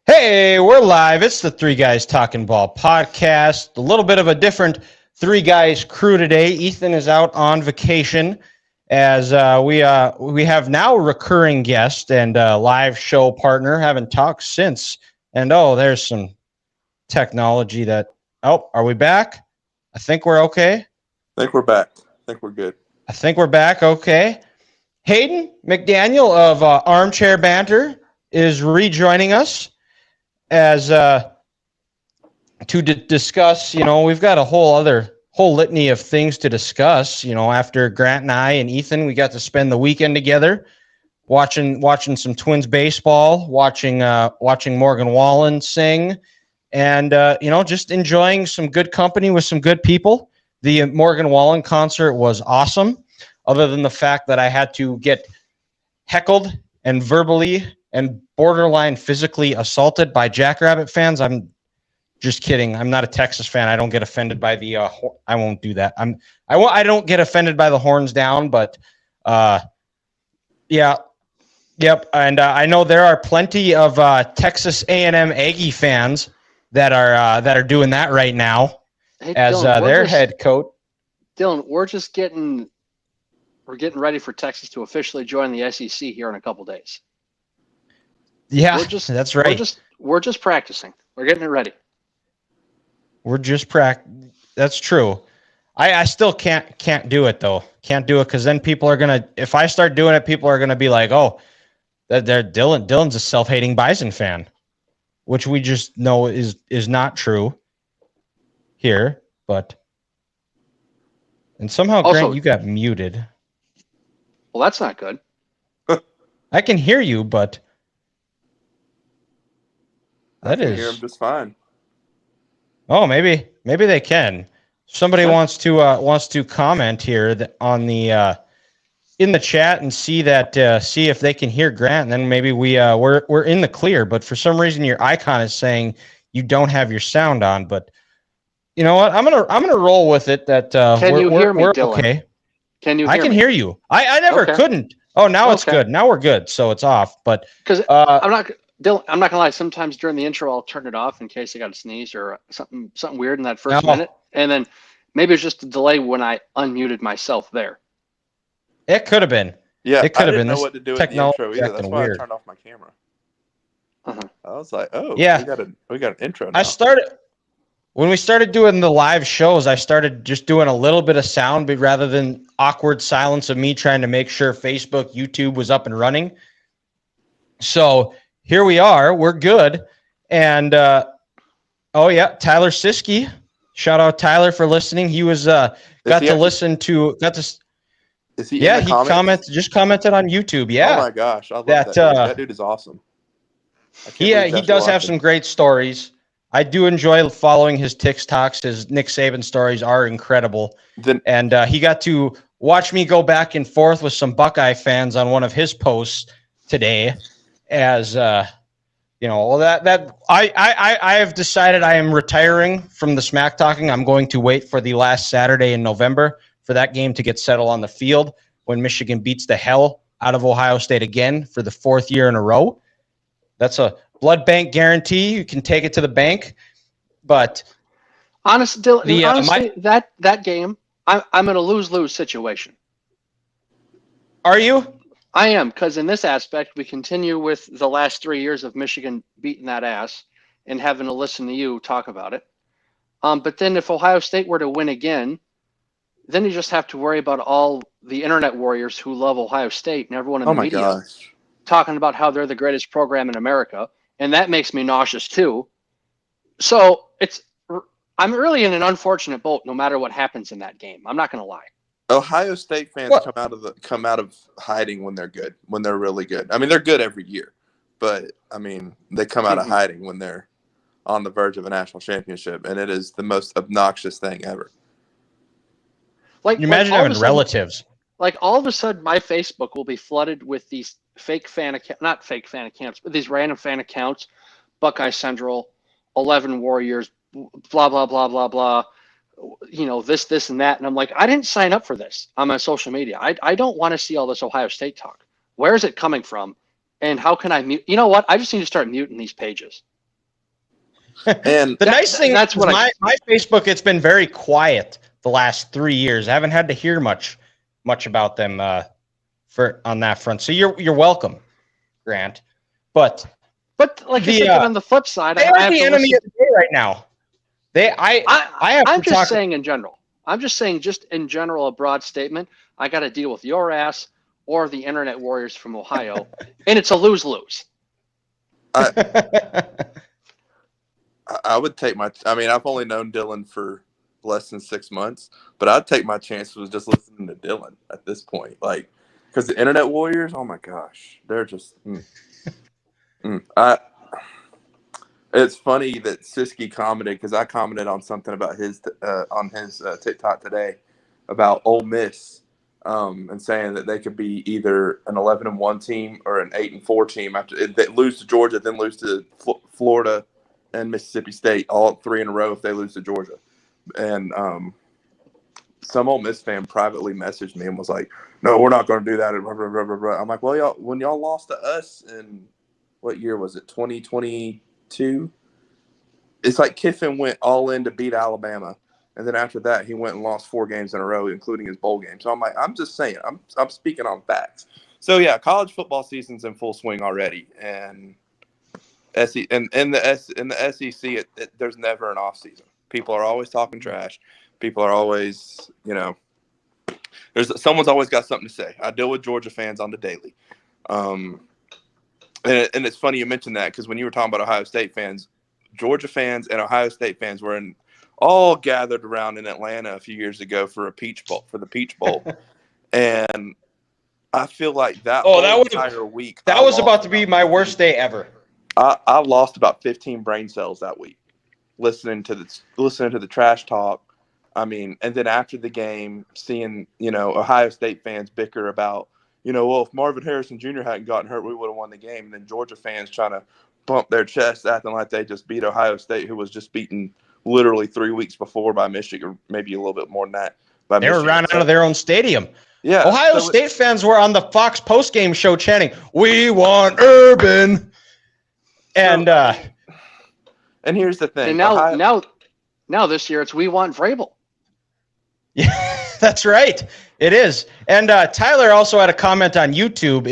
Hey, we're live. It's the Three Guys Talking Ball podcast. A little bit of a different Three Guys crew today. Ethan is out on vacation as we have now a recurring guest and a live show partner. Haven't talked since. And, there's some technology that – are we back? I think we're okay. I think we're back. I think we're good. I think we're back. Okay. Hayden McDaniel of Armchair Banter is rejoining us. As to discuss, we've got a whole litany of things to discuss. After Grant and I and Ethan, we got to spend the weekend together, watching some Twins baseball, watching Morgan Wallen sing, and just enjoying some good company with some good people. The Morgan Wallen concert was awesome, other than the fact that I had to get heckled and verbally and borderline physically assaulted by Jackrabbit fans. I'm just kidding. I'm not a Texas fan. I don't get offended by the I won't do that. I don't get offended by the horns down, but yep. And I know there are plenty of Texas A&M Aggie fans that are doing that right now. Hey, as Dylan, their head coach. Dylan, we're getting ready for Texas to officially join the SEC here in a couple days. Yeah, that's right. We're just practicing. We're getting it ready. We're just That's true. I still can't do it though. Can't do it because then people are gonna. If I start doing it, people are gonna be like, "Oh, Dylan's a self-hating Bison fan," which we just know is not true here. And somehow, also, Grant, you got muted. Well, that's not good. I can hear you, but. I can hear him just fine. Oh, maybe they can. Somebody wants to comment here on the in the chat and see if they can hear Grant, and then maybe we're in the clear. But for some reason, your icon is saying you don't have your sound on. But you know what? I'm gonna roll with it. That can you hear me, Dylan? Okay. Can you? I can hear you. I never couldn't. Oh, now it's good. Now we're good. So it's off. But because I'm not gonna lie. Sometimes during the intro, I'll turn it off in case I got to sneeze or something weird in that first minute, and then maybe it's just a delay when I unmuted myself there. It could have been. Yeah, it could have been. I didn't know what to do with the intro either. That's why I turned off my camera. Uh-huh. I was like, "Oh, yeah, we got an intro now." When we started doing the live shows, I started just doing a little bit of sound, but rather than awkward silence of me trying to make sure Facebook, YouTube was up and running. So here we are. We're good. And, Tyler Siskey. Shout out Tyler for listening. He was Is he commented on YouTube. Yeah. Oh my gosh. I love that. That dude is awesome. He does have some great stories. I do enjoy following his TikToks. His Nick Saban stories are incredible. And he got to watch me go back and forth with some Buckeye fans on one of his posts today. As I have decided I am retiring from the smack talking. I'm going to wait for the last Saturday in November for that game to get settled on the field when Michigan beats the hell out of Ohio State again for the fourth year in a row. That's a blood bank guarantee. You can take it to the bank. But honestly, that game, I'm in a lose-lose situation. Are you? I am, because in this aspect, we continue with the last 3 years of Michigan beating that ass and having to listen to you talk about it. But then if Ohio State were to win again, then you just have to worry about all the internet warriors who love Ohio State and everyone in the media talking about how they're the greatest program in America. And that makes me nauseous too. So I'm really in an unfortunate boat no matter what happens in that game. I'm not going to lie. Ohio State fans come out of hiding when they're good, when they're really good. I mean, they're good every year, but I mean, they come out of hiding when they're on the verge of a national championship, and it is the most obnoxious thing ever. Like, You imagine all of having a sudden- relatives. Like, all of a sudden, my Facebook will be flooded with these fake fan accounts, not fake fan accounts, but these random fan accounts, Buckeye Central, 11 Warriors, blah, blah, blah, blah, blah, this, and that. And I'm like, I didn't sign up for this on my social media. I don't want to see all this Ohio State talk. Where is it coming from? And how can I mute? You know what? I just need to start muting these pages. And The nice thing that's is what my Facebook, it's been very quiet the last 3 years. I haven't had to hear much about them on that front. So you're welcome, Grant. But like you said, but on the flip side, they are the enemy of the day right now. I'm just saying in general. I'm just saying, just in general, a broad statement. I got to deal with your ass or the internet warriors from Ohio, and it's a lose-lose. I would take I've only known Dylan for less than 6 months, but I'd take my chances with just listening to Dylan at this point. Like, because the internet warriors, oh my gosh, they're just. It's funny that Siski commented, because I commented on something about his TikTok today about Ole Miss, and saying that they could be either an 11-1 team or an 8-4 team after they lose to Georgia, then lose to Florida and Mississippi State, all 3 in a row if they lose to Georgia. And some Ole Miss fan privately messaged me and was like, "No, we're not going to do that." And blah, blah, blah, blah, blah. I'm like, "Well, when y'all lost to us in what year was it? 2022. It's like Kiffin went all in to beat Alabama, and then after that, he went and lost 4 games in a row, including his bowl game." So I'm like, I'm just saying, I'm speaking on facts. So yeah, college football season's in full swing already, and in the SEC, there's never an off season. People are always talking trash. People are always, someone's always got something to say. I deal with Georgia fans on the daily. And it's funny you mentioned that, because when you were talking about Ohio State fans, Georgia fans and Ohio State fans were all gathered around in Atlanta a few years ago for the Peach Bowl. And I feel like that entire week. That was about to be my worst day ever. I lost about 15 brain cells that week listening to the trash talk. And then after the game, seeing, Ohio State fans bicker about, well, if Marvin Harrison Jr. hadn't gotten hurt, we would have won the game. And then Georgia fans trying to bump their chest, acting like they just beat Ohio State, who was just beaten literally 3 weeks before by Michigan, maybe a little bit more than that. They were run out of their own stadium. Yeah. Ohio State fans were on the Fox postgame show chanting, "We want Urban." And here's the thing. And now this year it's "We want Vrabel." Yeah, that's right. It is. And Tyler also had a comment on YouTube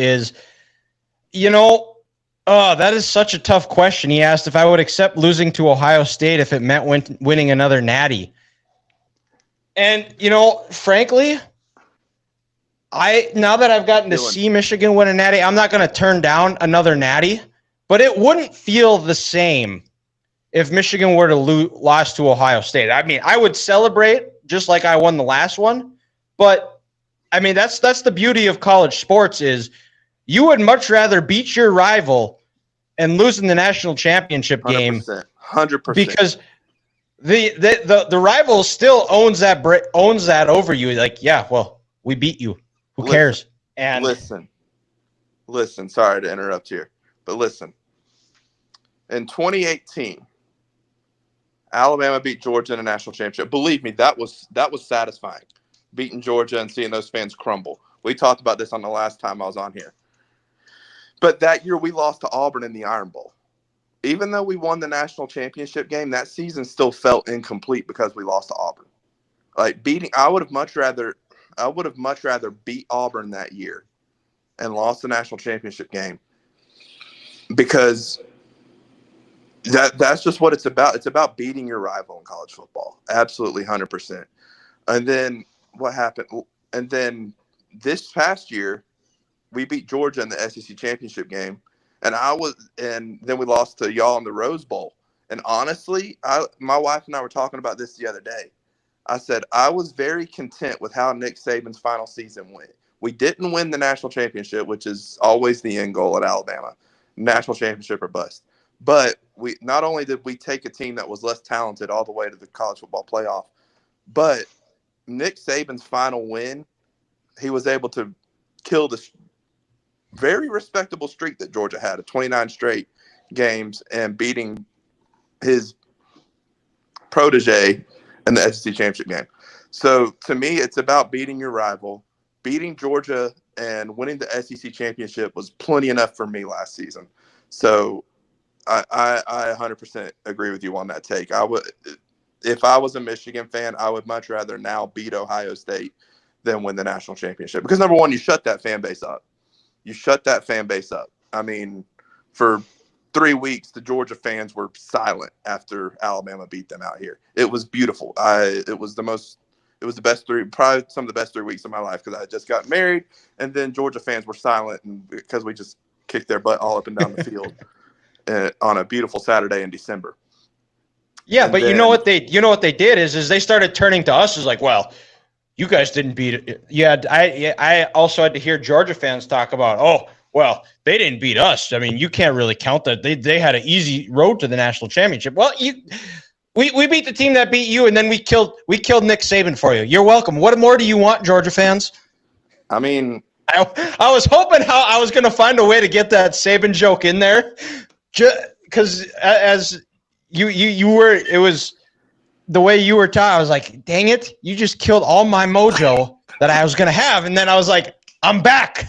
that is such a tough question. He asked if I would accept losing to Ohio State if it meant winning another natty. And, frankly, now that I've gotten to see Michigan win a natty, I'm not going to turn down another natty, but it wouldn't feel the same if Michigan were to lose to Ohio State. I would celebrate just like I won the last one, but that's the beauty of college sports is you would much rather beat your rival and lose in the national championship game 100%. Because the rival still owns that over you. Like, yeah, well, we beat you. Who cares? And listen, sorry to interrupt here, but listen. In 2018, Alabama beat Georgia in a national championship. Believe me, that was satisfying, beating Georgia and seeing those fans crumble. We talked about this on the last time I was on here. But that year we lost to Auburn in the Iron Bowl. Even though we won the national championship game, that season still felt incomplete because we lost to Auburn. I would have much rather beat Auburn that year and lost the national championship game, because that's just what it's about. It's about beating your rival in college football. Absolutely 100%. And then what happened? And then this past year, we beat Georgia in the SEC championship game, and then we lost to y'all in the Rose Bowl. And honestly, my wife and I were talking about this the other day. I said I was very content with how Nick Saban's final season went. We didn't win the national championship, which is always the end goal at Alabama, national championship or bust. But we not only did we take a team that was less talented all the way to the college football playoff, but Nick Saban's final win, he was able to kill this very respectable streak that Georgia had of 29 straight games and beating his protege in the SEC championship game. So to me, it's about beating your rival. Beating Georgia and winning the SEC championship was plenty enough for me last season. So I 100% agree with you on that take. If I was a Michigan fan, I would much rather now beat Ohio State than win the national championship. Because number one, you shut that fan base up. I mean, for 3 weeks, the Georgia fans were silent after Alabama beat them out here. It was beautiful. It was the best probably some of the best 3 weeks of my life because I had just got married, and then Georgia fans were silent because we just kicked their butt all up and down the field on a beautiful Saturday in December. Yeah, And but then, you know what they did is they started turning to us as like, well, you guys didn't beat it. Yeah, I also had to hear Georgia fans talk about, oh, well, they didn't beat us. I mean, you can't really count that. They had an easy road to the national championship. Well, we beat the team that beat you, and then we killed Nick Saban for you. You're welcome. What more do you want, Georgia fans? I mean, I was hoping how I was going to find a way to get that Saban joke in there, because as you were, it was the way you were taught. I was like, dang it, you just killed all my mojo that I was going to have, and then I was like, I'm back.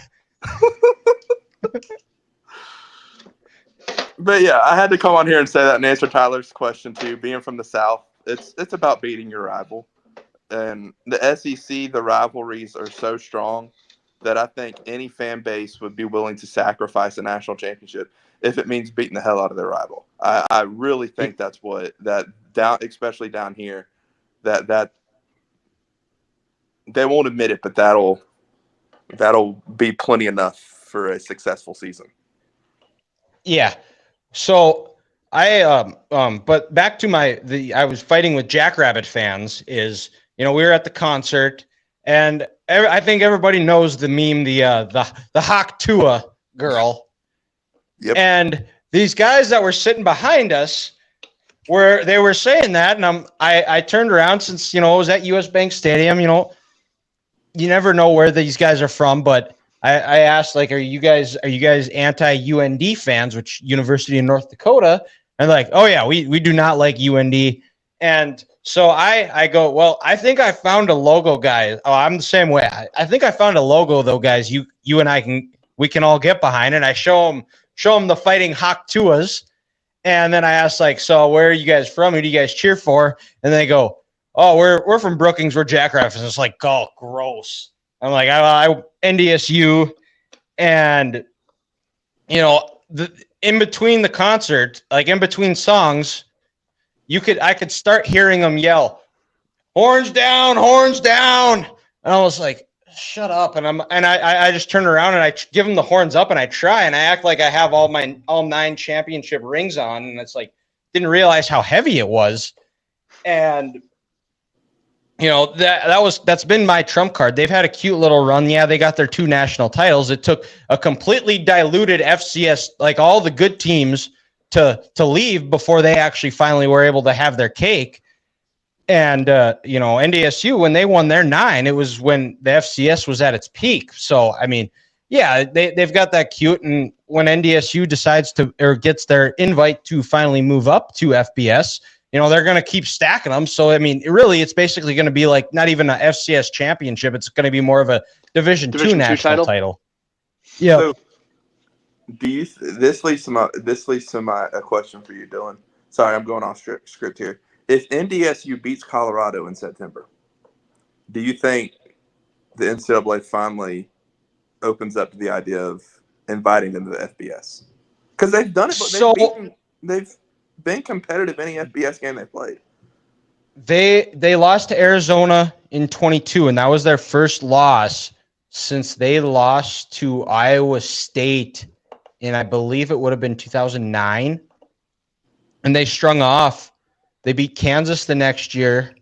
But yeah, I had to come on here and say that and answer Tyler's question too. Being from the South, it's about beating your rival, and the SEC, the rivalries are so strong that I think any fan base would be willing to sacrifice a national championship if it means beating the hell out of their rival. I really think that's what especially down here, that they won't admit it, but that'll be plenty enough for a successful season. Yeah. So but back to I was fighting with Jackrabbit fans is, we were at the concert, and I think everybody knows the meme, the Hawk Tua girl. Yep. And these guys that were sitting behind us they were saying that, and I turned around since, it was at US Bank Stadium, you never know where these guys are from, but I asked, like, are you guys anti-UND fans, which University of North Dakota? And like, oh yeah, we do not like UND. And so I go, well, I think I found a logo, guys. Oh, I'm the same way. I think I found a logo though, guys. You and we can all get behind it. I show them the Fighting Hawk Tuas. And then I asked, like, so where are you guys from? Who do you guys cheer for? And they go, oh, we're from Brookings. We're Jackrabbits. And it's like, oh, gross. I'm like, I NDSU, and in between the concert, like in between songs, I could start hearing them yell, "Horns down, horns down," and I was like, shut up. And I just turn around and I give them the horns up, and I try and I act like I have all 9 championship rings on, and it's like, didn't realize how heavy it was. And that's been my trump card. They've had a cute little run. Yeah, they got their 2 national titles. It took a completely diluted FCS, like all the good teams, to leave before they actually finally were able to have their cake. And NDSU, when they won their 9, it was when the FCS was at its peak. So I mean, yeah, they've got that cute. And when NDSU decides gets their invite to finally move up to FBS, they're going to keep stacking them. So, I mean, it's basically going to be like not even an FCS championship. It's going to be more of a Division II national title. Yeah. So, this leads to my a question for you, Dylan. Sorry, I'm going off script here. If NDSU beats Colorado in September, do you think the NCAA finally opens up to the idea of inviting them to the FBS? Because they've done it, but they've been competitive any FBS game they played. They lost to Arizona in 22, and that was their first loss since they lost to Iowa State in, I believe it would have been 2009. And they strung off. They beat Kansas the next year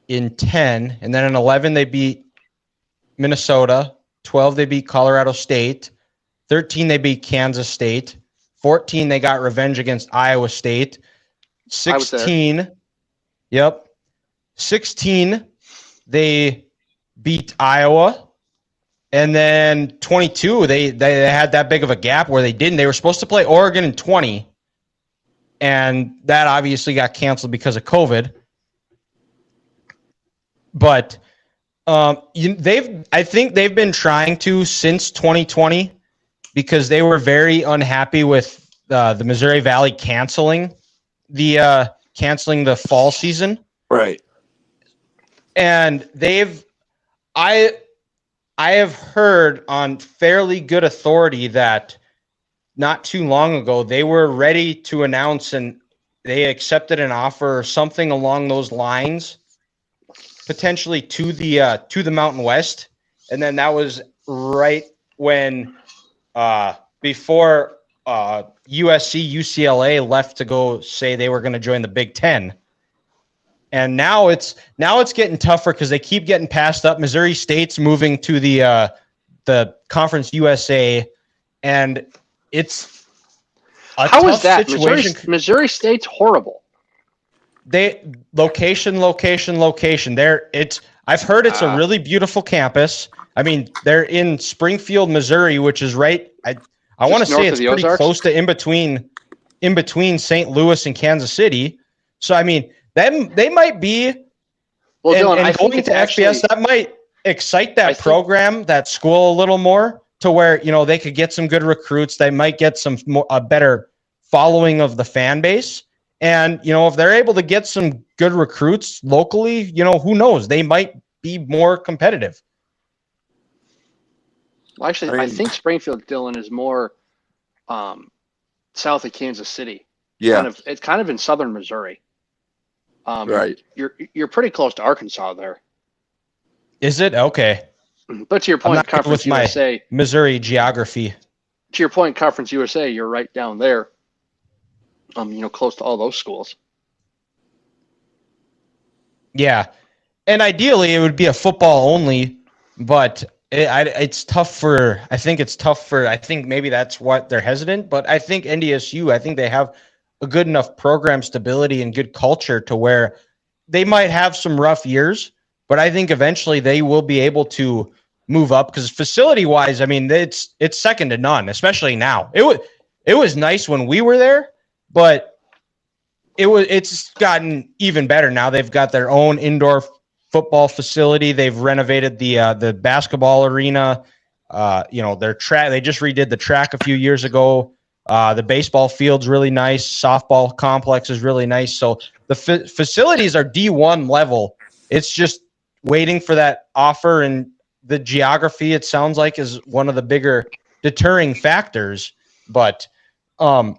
in 10, and then in 11 they beat Minnesota. 12 they beat Colorado State. 13 they beat Kansas State. 14, they got revenge against Iowa State. 16, yep. 16, they beat Iowa. And then 22, they had that big of a gap where they didn't. They were supposed to play Oregon in 20, and that obviously got canceled because of COVID. But I think they've been trying to since 2020 because they were very unhappy with the Missouri Valley canceling the fall season. Right. And I have heard on fairly good authority that not too long ago they were ready to announce and they accepted an offer or something along those lines, potentially to the Mountain West. And then that was right when before USC, UCLA left to go say they were going to join the Big Ten. And now it's getting tougher because they keep getting passed up. Missouri State's moving to the Conference USA, and it's a How tough is that? situation. Missouri State's horrible. Location. I've heard it's a really beautiful campus. I mean, they're in Springfield, Missouri, which is right. I want to say it's pretty close to in between St. Louis and Kansas City. So I mean, they might be. Well, Dylan, and going to FBS, that might excite that program, that school a little more, to where they could get some good recruits. They might get a better following of the fan base. And, if they're able to get some good recruits locally, who knows? They might be more competitive. Well, actually, I think Springfield, Dylan, is more south of Kansas City. Yeah. It's kind of in southern Missouri. Right. You're pretty close to Arkansas there. Is it? Okay. But to your point, Conference USA. Missouri geography. To your point, Conference USA, you're right down there. Close to all those schools. Yeah, and ideally it would be a football only, but it's tough for. I think maybe that's what they're hesitant. But I think NDSU, I think they have a good enough program stability and good culture to where they might have some rough years, but I think eventually they will be able to move up because facility wise, I mean, it's second to none, especially now. It was nice when we were there. But it's gotten even better now. They've got their own indoor football facility. They've renovated the basketball arena. Their track. They just redid the track a few years ago. The baseball field's really nice. Softball complex is really nice. So the facilities are D1 level. It's just waiting for that offer, and the geography, it sounds like, is one of the bigger deterring factors. But as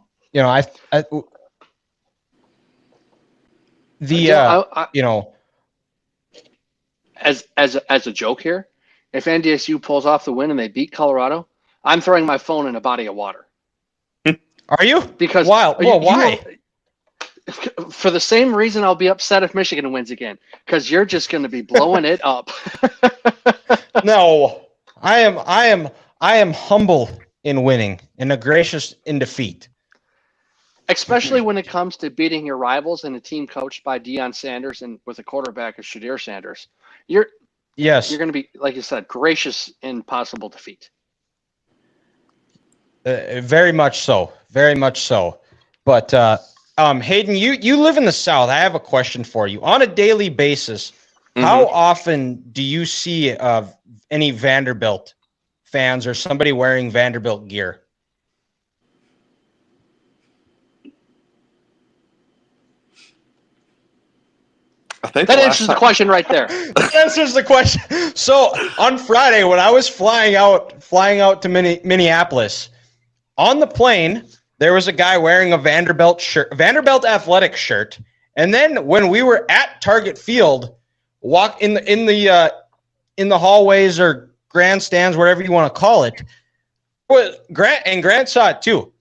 a joke here, if NDSU pulls off the win and they beat Colorado, I'm throwing my phone in a body of water. Are you? Because why? For the same reason I'll be upset if Michigan wins again, because you're just going to be blowing it up. No, I am humble in winning and gracious in defeat. Especially when it comes to beating your rivals and a team coached by Deion Sanders and with a quarterback of Shadir Sanders. You're going to be, like you said, gracious in possible defeat. Very much so. Very much so. But Hayden, you live in the South. I have a question for you. On a daily basis, how often do you see any Vanderbilt fans or somebody wearing Vanderbilt gear? I think that answers the question right there. That answers the question. So on Friday, when I was flying out to Minneapolis, on the plane, there was a guy wearing a Vanderbilt athletic shirt. And then when we were at Target Field, walk in the hallways or grandstands, whatever you want to call it, Grant saw it too.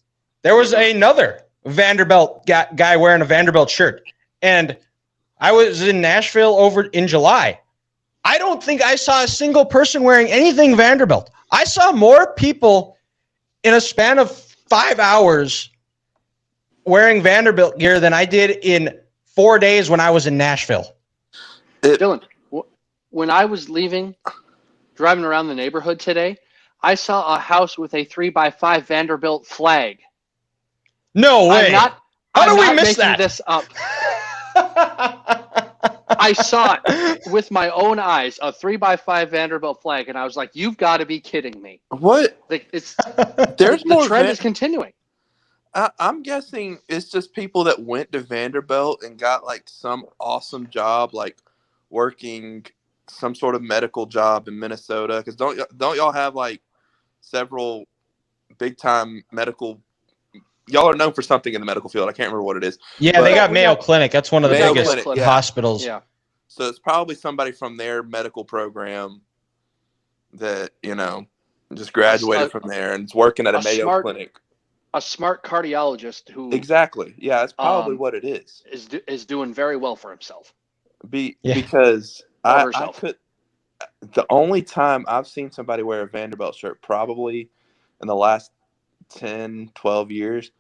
There was another Vanderbilt guy wearing a Vanderbilt shirt. And I was in Nashville over in July. I don't think I saw a single person wearing anything Vanderbilt. I saw more people in a span of 5 hours wearing Vanderbilt gear than I did in 4 days when I was in Nashville. Dylan, when I was driving around the neighborhood today, I saw a house with a 3x5 Vanderbilt flag. No way. I'm do we not miss making that? this up. I saw it with my own eyes, a 3x5 Vanderbilt flag, and I was like, "You've got to be kidding me!" What? Like, There's the more. trend is continuing. I'm guessing it's just people that went to Vanderbilt and got like some awesome job, like working some sort of medical job in Minnesota. Because don't y'all have like several big time medical? Y'all are known for something in the medical field. I can't remember what it is. Yeah, they got Mayo Clinic. That's one of the Mayo biggest Clinic, hospitals. Yeah. So it's probably somebody from their medical program that, just graduated from there and is working at a Mayo Clinic. A smart cardiologist who Exactly. Yeah, that's probably what it is. Is doing very well for himself. Because I could. The only time I've seen somebody wear a Vanderbilt shirt probably in the last 10, 12 years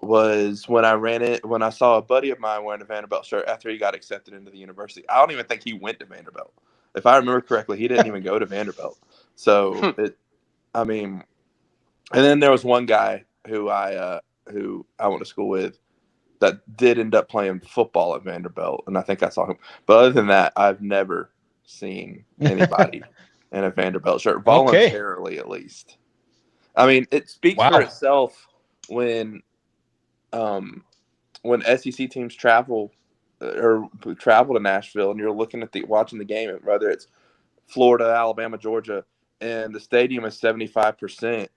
was when I saw a buddy of mine wearing a Vanderbilt shirt after he got accepted into the university. I don't even think he went to Vanderbilt. If I remember correctly, he didn't even go to Vanderbilt. So and then there was one guy who I went to school with that did end up playing football at Vanderbilt, and I think I saw him. But other than that, I've never seen anybody in a Vanderbilt shirt, voluntarily at least. I mean, it speaks for itself when SEC teams travel to Nashville, and you're looking at watching the game, whether it's Florida, Alabama, Georgia, and the stadium is 75%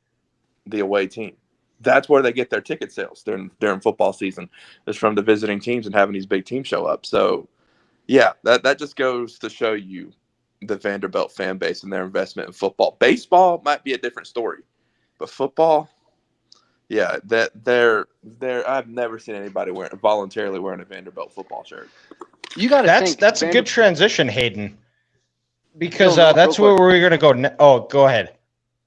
the away team. That's where they get their ticket sales during football season, is from the visiting teams and having these big teams show up. So, yeah, that just goes to show you the Vanderbilt fan base and their investment in football. Baseball might be a different story, but football, yeah, I've never seen anybody voluntarily wearing a Vanderbilt football shirt. You got to think that's a good transition, Hayden, because that's where we're going to go. Go ahead.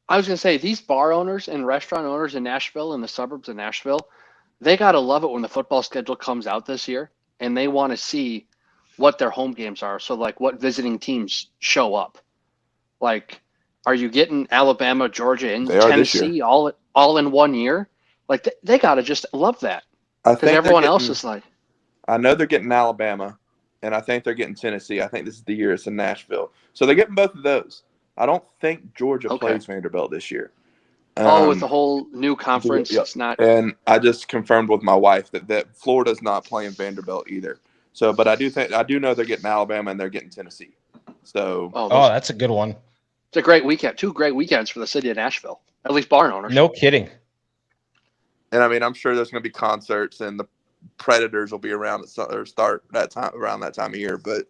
I was going to say, these bar owners and restaurant owners in Nashville, in the suburbs of Nashville, they got to love it when the football schedule comes out this year, and they want to see what their home games are. So, like, what visiting teams show up. Like, are you getting Alabama, Georgia, and Tennessee all in 1 year? Like, they got to just love that. Because everyone else is like. I know they're getting Alabama, and I think they're getting Tennessee. I think this is the year it's in Nashville. So they're getting both of those. I don't think Georgia plays Vanderbilt this year. With the whole new conference, it's not. And I just confirmed with my wife that Florida's not playing Vanderbilt either. So, but I do know they're getting Alabama and they're getting Tennessee. So, that's a good one. It's a great weekend. 2 great weekends for the city of Nashville. At least barn owners. No kidding. And I mean, I'm sure there's going to be concerts and the Predators will be around start that time around that time of year. But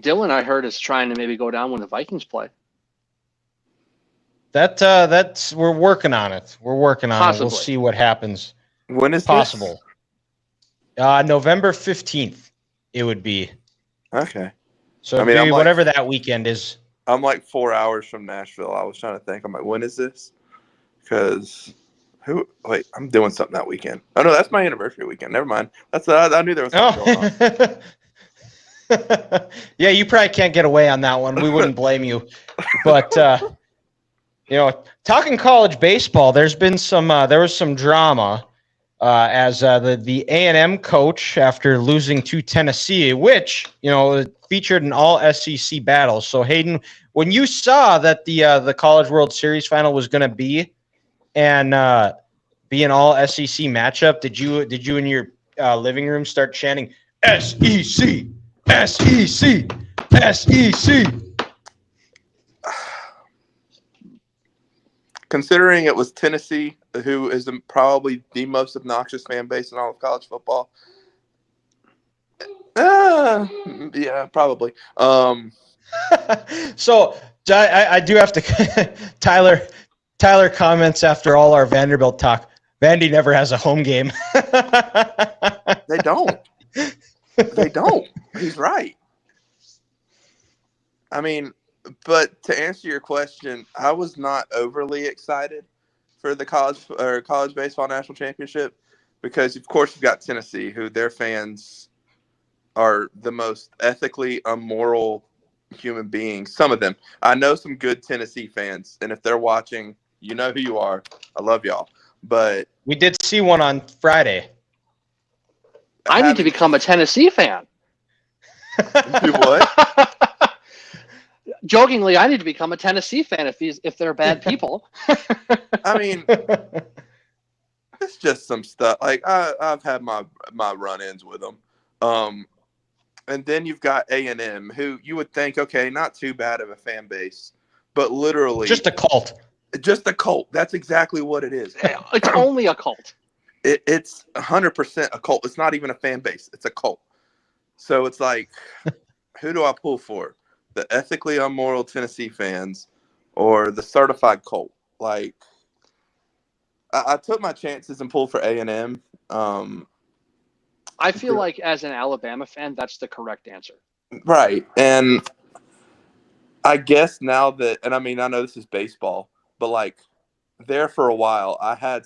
Dylan, I heard, is trying to maybe go down when the Vikings play. That's we're working on it. We'll see what happens. When is possible? November 15th. It would be. Okay. So I mean, whatever that weekend is. I'm like 4 hours from Nashville. I was trying to think. I'm like, when is this? Because I'm doing something that weekend. Oh no, that's my anniversary weekend. Never mind. I knew there was something going on. Yeah, you probably can't get away on that one. We wouldn't blame you. But talking college baseball, there was some drama as the A&M coach, after losing to Tennessee, which featured an all SEC battle. So Hayden, when you saw that the College World Series final was going to be an all SEC matchup, did you in your living room start chanting SEC? SEC, SEC. Considering it was Tennessee, who is probably the most obnoxious fan base in all of college football. Yeah, probably. So I do have to. Tyler comments after all our Vanderbilt talk. Vandy never has a home game. They don't. They don't. He's right. I mean, but to answer your question, I was not overly excited for the college baseball national championship, because of course you've got Tennessee, who their fans are the most ethically immoral human beings. Some of them. I know some good Tennessee fans, and if they're watching, you know who you are. I love y'all. But We did see one on Friday. I need to become a Tennessee fan. Do what? Jokingly, I need to become a Tennessee fan if they're bad people. I mean, it's just some stuff. Like I've had my run-ins with them. And then you've got A&M, who you would think, okay, not too bad of a fan base, but literally just a cult. Just a cult. That's exactly what it is. It's only a cult. It's 100% a cult. It's not even a fan base. It's a cult. So it's like, who do I pull for? The ethically immoral Tennessee fans or the certified cult? Like, I took my chances and pulled for A&M. I feel like as an Alabama fan, that's the correct answer. Right. And I guess now that, and I mean, I know this is baseball, but like there for a while, I had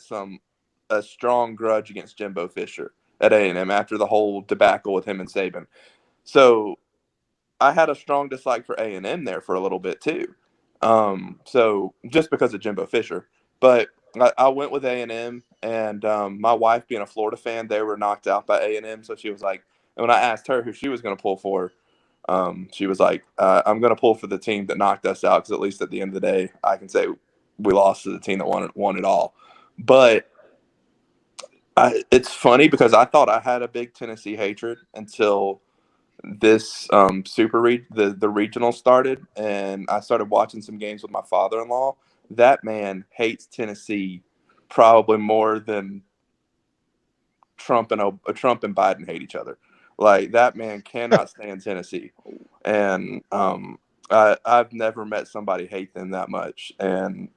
a strong grudge against Jimbo Fisher at A&M after the whole debacle with him and Saban. So I had a strong dislike for A&M there for a little bit too. So just because of Jimbo Fisher, but I went with A&M, and my wife being a Florida fan, they were knocked out by A&M. So she was like, and when I asked her who she was going to pull for, she was like, I'm going to pull for the team that knocked us out, because at least at the end of the day, I can say we lost to the team that won it all. But it's funny because I thought I had a big Tennessee hatred until this the regional started, and I started watching some games with my father-in-law. That man hates Tennessee probably more than Trump and Biden hate each other. Like, that man cannot stand Tennessee, and I've never met somebody hate them that much. And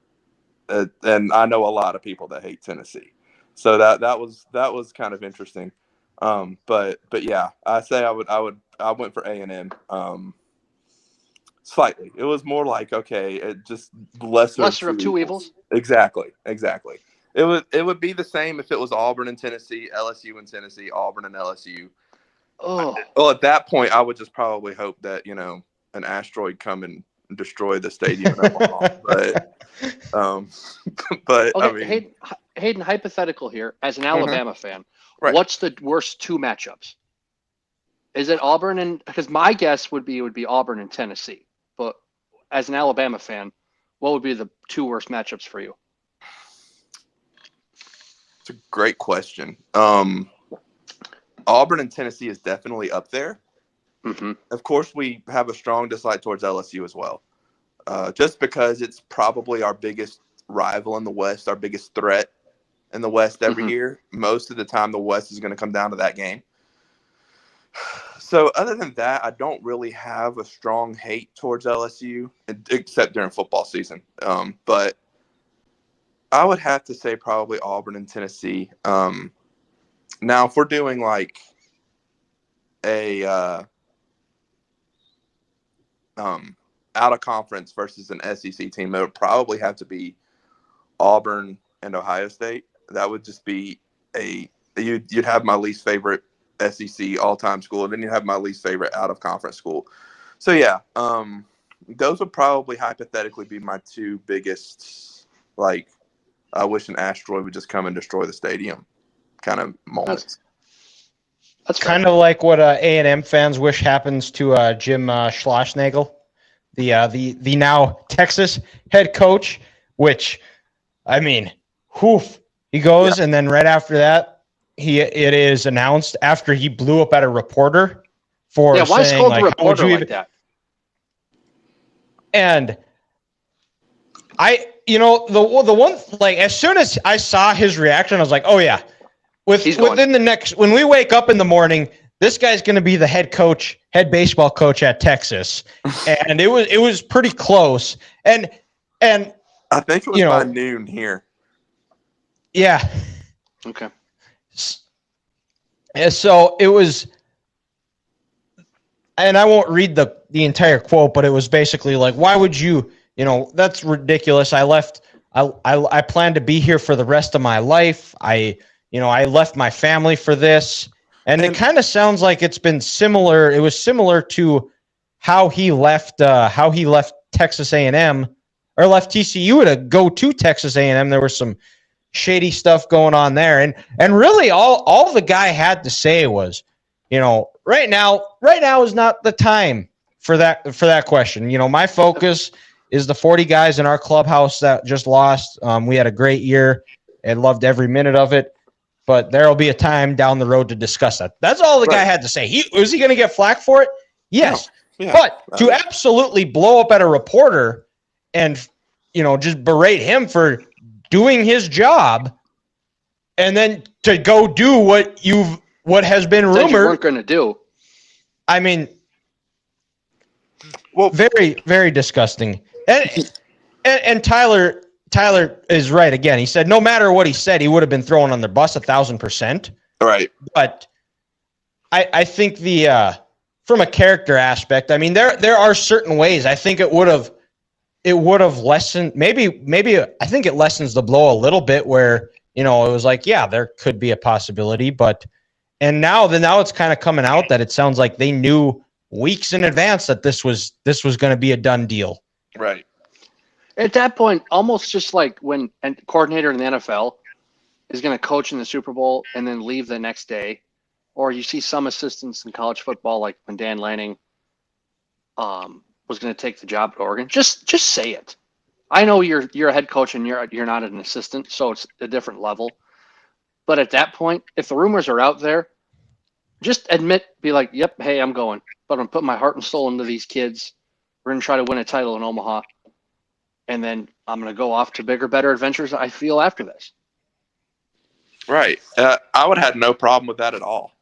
I know a lot of people that hate Tennessee, so that was kind of interesting. But yeah, I went for A&M. Slightly. It was more like, okay, it just lesser of two evils. Exactly. It would be the same if it was Auburn and Tennessee, LSU and Tennessee, Auburn and LSU. Oh. Well, at that point, I would just probably hope that, an asteroid come and destroy the stadium in Omaha. But Okay, I mean, Hayden, hypothetical here, as an Alabama fan, right. What's the worst two matchups? Is it Auburn and, because my guess would be Auburn and Tennessee, but as an Alabama fan, what would be the two worst matchups for you? It's a great question. Auburn and Tennessee is definitely up there. Mm-hmm. Of course, we have a strong dislike towards LSU as well, just because it's probably our biggest rival in the West, our biggest threat in the West every year. Most of the time, the West is going to come down to that game. So other than that, I don't really have a strong hate towards LSU, except during football season. But I would have to say probably Auburn and Tennessee. Now, if we're doing like a out of conference versus an SEC team, it would probably have to be Auburn and Ohio State. That would just be you'd have my least favorite SEC all-time school, and then you have my least favorite out-of-conference school. So, yeah, those would probably hypothetically be my two biggest, like, I wish an asteroid would just come and destroy the stadium kind of moments. That's kind of like what A&M fans wish happens to Jim Schlossnagle, the now Texas head coach, which, I mean, he goes, and then right after that, it is announced after he blew up at a reporter for why saying, scold like, the reporter like that? And the one, like, as soon as I saw his reaction, I was like, oh yeah, when we wake up in the morning, this guy's going to be the head baseball coach at Texas. And it was pretty close. And I think it was by noon here. Yeah. Okay. And so it was, and I won't read the entire quote, but it was basically like, why would you, that's ridiculous. I left I plan to be here for the rest of my life. I left my family for this. And it kind of sounds like it's been similar. It was similar to how he left Texas A&M or left TCU to go to Texas A&M. There was some shady stuff going on there. And really all the guy had to say was, right now is not the time for that question. My focus is the 40 guys in our clubhouse that just lost. We had a great year and loved every minute of it. But there will be a time down the road to discuss that. That's all the guy had to say. Was he going to get flack for it? Yes. No. Yeah. But to absolutely blow up at a reporter and, just berate him for doing his job and then to go do what has been rumored. You weren't going to do. I mean, very, very disgusting. And Tyler is right again. He said no matter what he said, he would have been thrown on the bus 1,000%. Right. But I think from a character aspect, I mean there are certain ways. I think it would have lessened maybe I think it lessens the blow a little bit where it was like, yeah, there could be a possibility, but now it's kind of coming out that it sounds like they knew weeks in advance that this was going to be a done deal. Right. At that point, almost just like when a coordinator in the NFL is going to coach in the Super Bowl and then leave the next day, or you see some assistants in college football, like when Dan Lanning was going to take the job at Oregon. Just say it. I know you're a head coach and you're not an assistant, so it's a different level. But at that point, if the rumors are out there, just be like, yep, hey, I'm going. But I'm going to put my heart and soul into these kids. We're going to try to win a title in Omaha. And then I'm going to go off to bigger, better adventures, I feel, after this. Right. I would have no problem with that at all.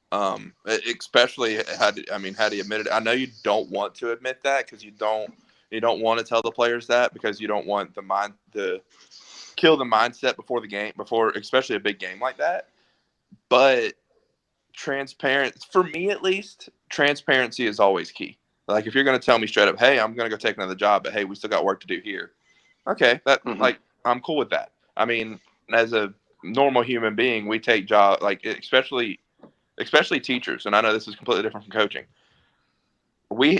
Especially had he admitted it. I know you don't want to admit that because you don't want to tell the players that because you don't want to kill the mindset before the game, especially a big game like that. But for me at least, transparency is always key. Like if you're going to tell me straight up, hey, I'm going to go take another job, but hey, we still got work to do here. Okay, I'm cool with that. I mean, as a normal human being, we take jobs especially teachers, and I know this is completely different from coaching.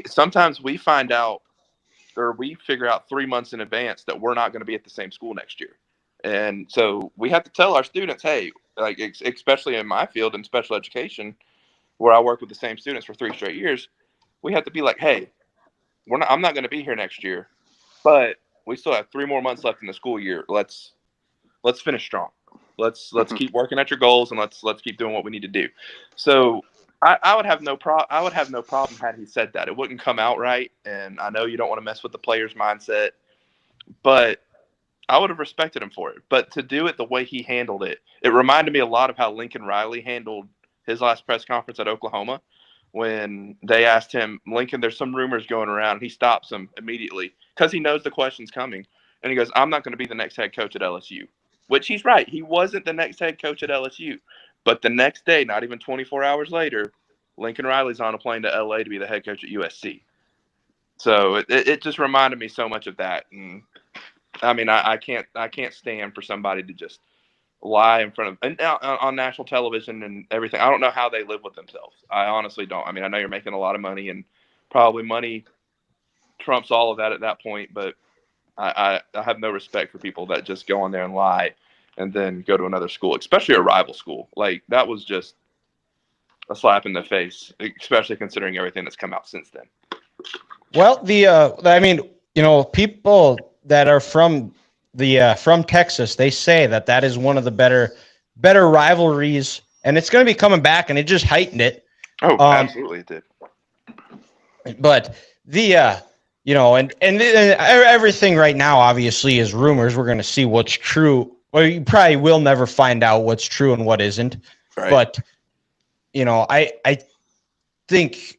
Sometimes we find out or we figure out 3 months in advance that we're not going to be at the same school next year. And so we have to tell our students, hey, especially in my field in special education, where I work with the same students for 3 straight years, we have to be like, hey, I'm not going to be here next year, but we still have 3 more months left in the school year. Let's finish strong. Let's keep working at your goals and let's keep doing what we need to do. So I would have no problem had he said that. It wouldn't come out right, and I know you don't want to mess with the player's mindset, but I would have respected him for it. But to do it the way he handled it, it reminded me a lot of how Lincoln Riley handled his last press conference at Oklahoma when they asked him, Lincoln, there's some rumors going around. He stops them immediately because he knows the question's coming. And he goes, I'm not going to be the next head coach at LSU, which he's right. He wasn't the next head coach at LSU. But the next day, not even 24 hours later, Lincoln Riley's on a plane to LA to be the head coach at USC. So it just reminded me so much of that. And I mean, I can't stand for somebody to just lie in front of and on national television and everything. I don't know how they live with themselves. I honestly don't. I mean, I know you're making a lot of money and probably money trumps all of that at that point, but I have no respect for people that just go on there and lie and then go to another school, especially a rival school. Like that was just a slap in the face, especially considering everything that's come out since then. Well, people that are from Texas, they say that is one of the better rivalries, and it's going to be coming back, and it just heightened it. Oh, absolutely, it did. But and everything right now obviously is rumors. We're going to see what's true. Well, you probably will never find out what's true and what isn't. Right. But I think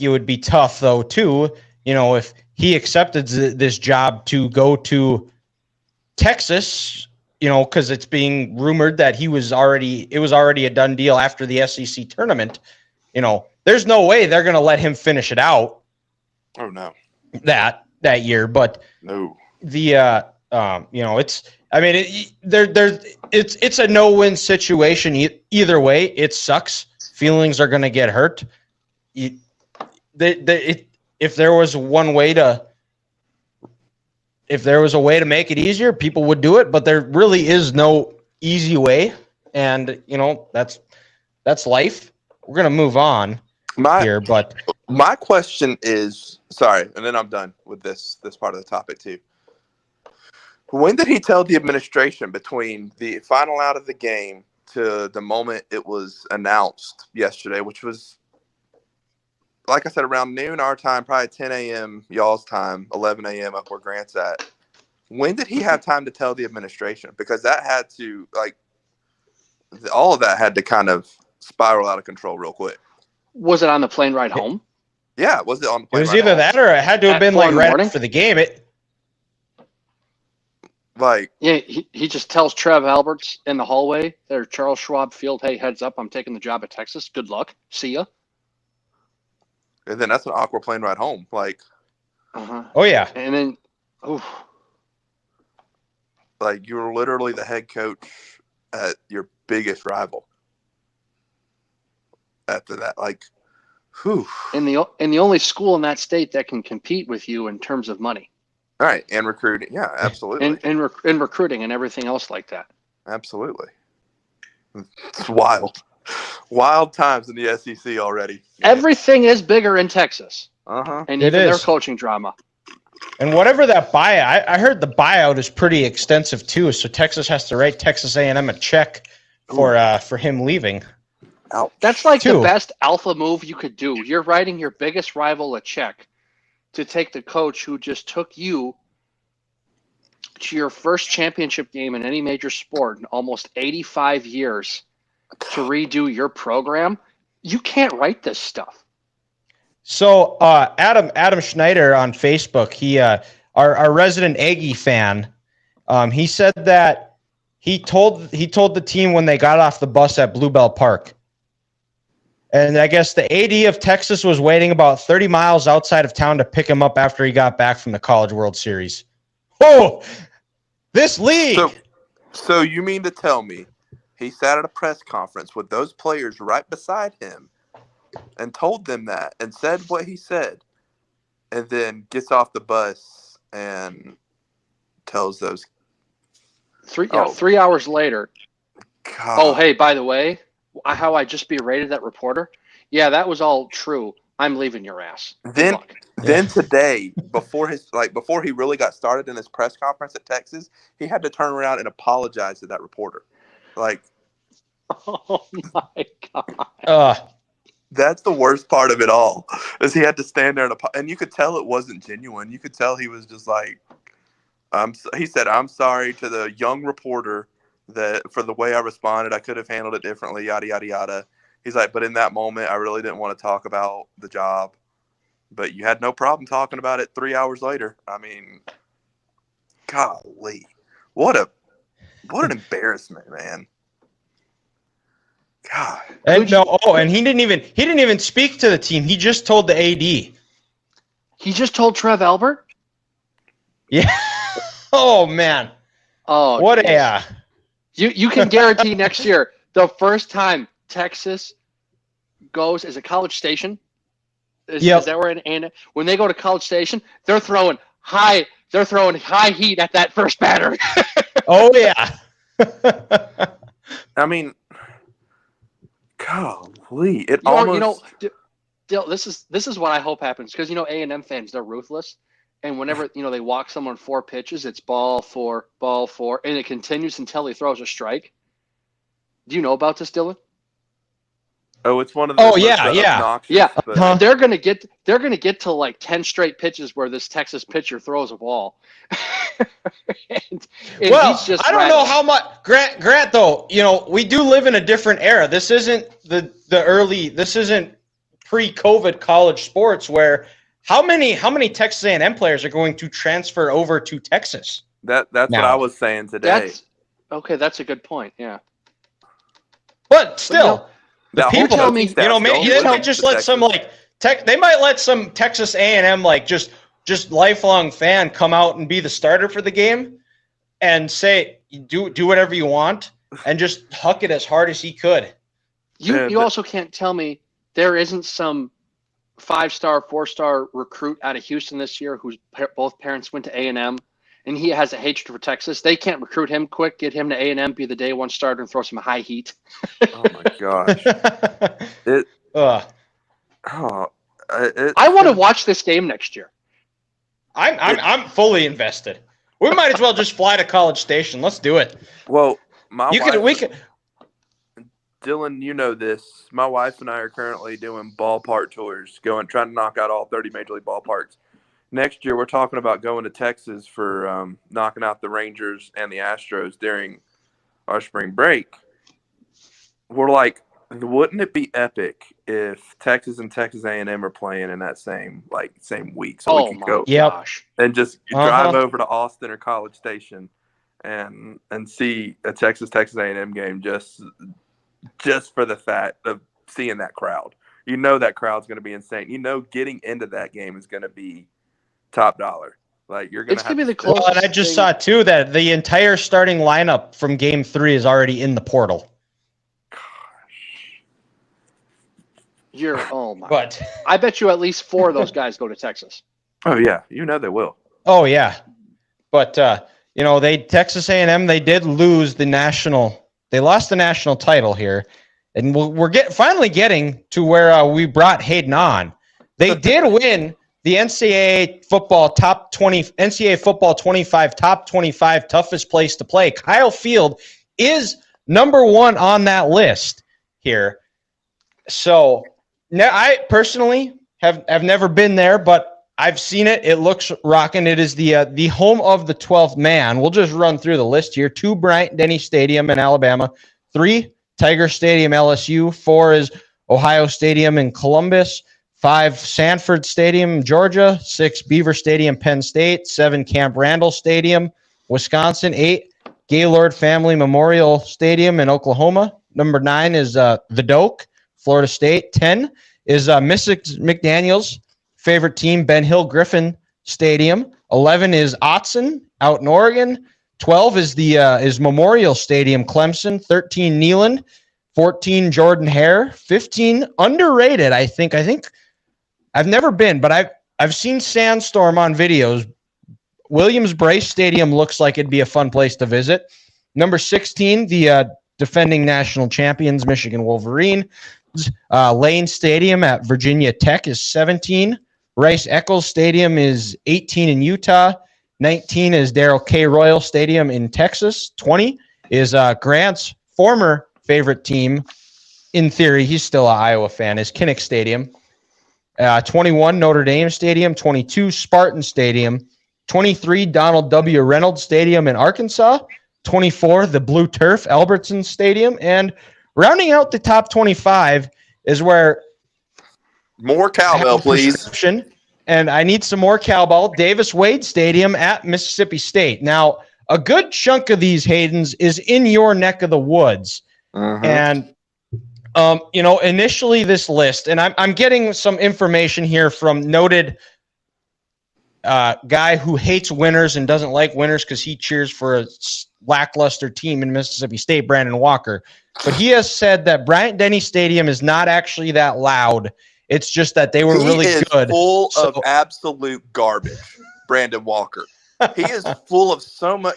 it would be tough though too. If he accepted this job to go to Texas, because it's being rumored that it was already a done deal after the SEC tournament. There's no way they're going to let him finish it out. Oh no, that year. But no, It's a no-win situation either way. It sucks. Feelings are going to get hurt. If there was a way to make it easier, people would do it, but there really is no easy way. And that's life. We're going to move on here, but my question is, sorry, and then I'm done with this part of the topic too. When did he tell the administration between the final out of the game to the moment it was announced yesterday, which was, like I said, around noon our time, probably 10 a.m. y'all's time, 11 a.m. up where Grant's at. When did he have time to tell the administration? Because that had to, all of that had to kind of spiral out of control real quick. Was it on the plane ride home? Yeah, was it on the plane ride home? It was either home? that or it had to have been right after the game. He just tells Trev Alberts in the hallway there, Charles Schwab Field, hey, heads up, I'm taking the job at Texas. Good luck. See ya. And then that's an awkward plane ride home. Oh, yeah. And then, you were literally the head coach at your biggest rival. After that, whew. And the only school in that state that can compete with you in terms of money. All right, and recruiting. Yeah, absolutely. And recruiting and everything else like that. Absolutely. It's wild. Wild times in the SEC already. Everything is bigger in Texas. Uh-huh. And even their coaching drama. And whatever that buyout, I heard the buyout is pretty extensive too, so Texas has to write Texas A&M a check for him leaving. Ouch. That's the best alpha move you could do. You're writing your biggest rival a check to take the coach who just took you to your first championship game in any major sport in almost 85 years to redo your program. You can't write this stuff. So Adam Schneider on Facebook, he our resident Aggie fan, he said that he told the team when they got off the bus at Bluebell Park. And I guess the AD of Texas was waiting about 30 miles outside of town to pick him up after he got back from the College World Series. Oh, this league. So you mean to tell me he sat at a press conference with those players right beside him and told them that and said what he said, and then gets off the bus and tells those 3 hours later. God. Oh, hey, by the way, how I just berated that reporter? Yeah, that was all true. I'm leaving your ass. Then today, before he really got started in his press conference at Texas, he had to turn around and apologize to that reporter. Oh my God. That's the worst part of it all, is he had to stand there and you could tell it wasn't genuine. You could tell he was just he said, I'm sorry to the young reporter that for the way I responded, I could have handled it differently, yada, yada, yada. He's like, but in that moment, I really didn't want to talk about the job. But you had no problem talking about it 3 hours later. I mean, golly. What an embarrassment, man. God. And he didn't even speak to the team. He just told the AD. He just told Trev Albert? Yeah. Oh man. Oh, what geez. You can guarantee next year the first time Texas goes is a College Station. Is that where when they go to College Station, they're throwing high heat at that first batter. Oh yeah. I mean, golly, Dill, this is what I hope happens, because A&M fans, they're ruthless, and whenever they walk someone 4 pitches, it's ball 4, and it continues until he throws a strike. Do you know about this, Dylan? Oh, it's one of those. Yeah. They're gonna get to like 10 straight pitches where this Texas pitcher throws a ball. and he's just I don't know how much Grant though. We do live in a different era. This isn't this isn't pre-COVID college sports where how many Texas A&M players are going to transfer over to Texas? That's what I was saying today. That's a good point. Yeah. But still. The people tell me, maybe they might just let some they might let some Texas A&M just lifelong fan come out and be the starter for the game. and say, do whatever you want, and just huck it as hard as he could. You also can't tell me there isn't some 5-star, 4-star recruit out of Houston this year whose both parents went to A&M, and he has a hatred for Texas. They can't recruit him quick, get him to A&M, be the day one starter, and throw some high heat. Oh my gosh! I want to watch this game next year. I'm fully invested. We might as well just fly to College Station. Let's do it. Well, we could. Dylan, you know this. My wife and I are currently doing ballpark tours, trying to knock out all 30 Major League ballparks. Next year, we're talking about going to Texas for knocking out the Rangers and the Astros during our spring break. We're like, wouldn't it be epic if Texas and Texas A&M are playing in that same week? So we could go gosh. and just drive over to Austin or College Station and see a Texas A&M game just for the fact of seeing that crowd. You know that crowd's going to be insane. You know getting into that game is going to be top dollar. Like you're going to be the closest. Well, and I just saw too that the entire starting lineup from Game 3 is already in the portal. But I bet you at least 4 of those guys go to Texas. Oh yeah, you know they will. Oh yeah, but Texas A&M, they did lose the national. They lost the national title here, and we're finally getting to where we brought Hayden on. They did win the NCAA football 25 top 25 toughest place to play. Kyle Field is number 1 on that list here. So now I personally have never been there, but I've seen it. It looks rocking. It is the home of the 12th man. We'll just run through the list here. 2, Bryant-Denny Stadium in Alabama. 3, Tiger Stadium, LSU. 4 is Ohio Stadium in Columbus. 5, Sanford Stadium, Georgia. 6, Beaver Stadium, Penn State. 7, Camp Randall Stadium, Wisconsin. 8, Gaylord Family Memorial Stadium in Oklahoma. Number 9 is the Doak, Florida State. 10 is Mrs. McDaniel's favorite team, Ben Hill Griffin Stadium. 11 is Autzen out in Oregon. 12 is Memorial Stadium, Clemson. 13, Neyland. 14, Jordan Hare. 15, underrated, I think. I've never been, but I've seen Sandstorm on videos. Williams-Brice Stadium looks like it'd be a fun place to visit. Number 16, the defending national champions, Michigan Wolverines. Lane Stadium at Virginia Tech is 17. Rice-Eccles Stadium is 18 in Utah. 19 is Darrell K. Royal Stadium in Texas. 20 is Grant's former favorite team. In theory, he's still an Iowa fan, is Kinnick Stadium. 21, Notre Dame Stadium. 22, Spartan Stadium. 23, Donald W. Reynolds Stadium in Arkansas. 24, the Blue Turf, Albertson Stadium. And rounding out the top 25 is where more cowbell, please. And I need some more cowbell. Davis Wade Stadium at Mississippi State. Now, a good chunk of these, Haydens, is in your neck of the woods. And initially this list, and I'm getting some information here from noted guy who hates winners and doesn't like winners because he cheers for a lackluster team in Mississippi State, Brandon Walker. But he has said that Bryant-Denny Stadium is not actually that loud. It's just that they were really good. Full of absolute garbage, Brandon Walker. He is full of so much.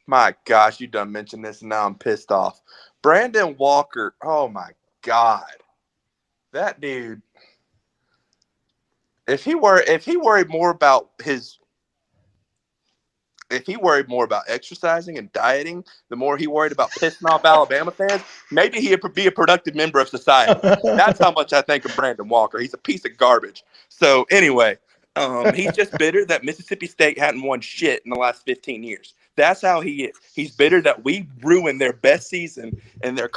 My gosh, you done mentioned this, and now I'm pissed off. Brandon Walker, oh my God. That dude. If he worried more about exercising and dieting, the more he worried about pissing off Alabama fans, maybe he'd be a productive member of society. That's how much I think of Brandon Walker. He's a piece of garbage. So anyway, he's just bitter that Mississippi State hadn't won shit in the last 15 years. That's how he is. He's bitter that we ruined their best season in their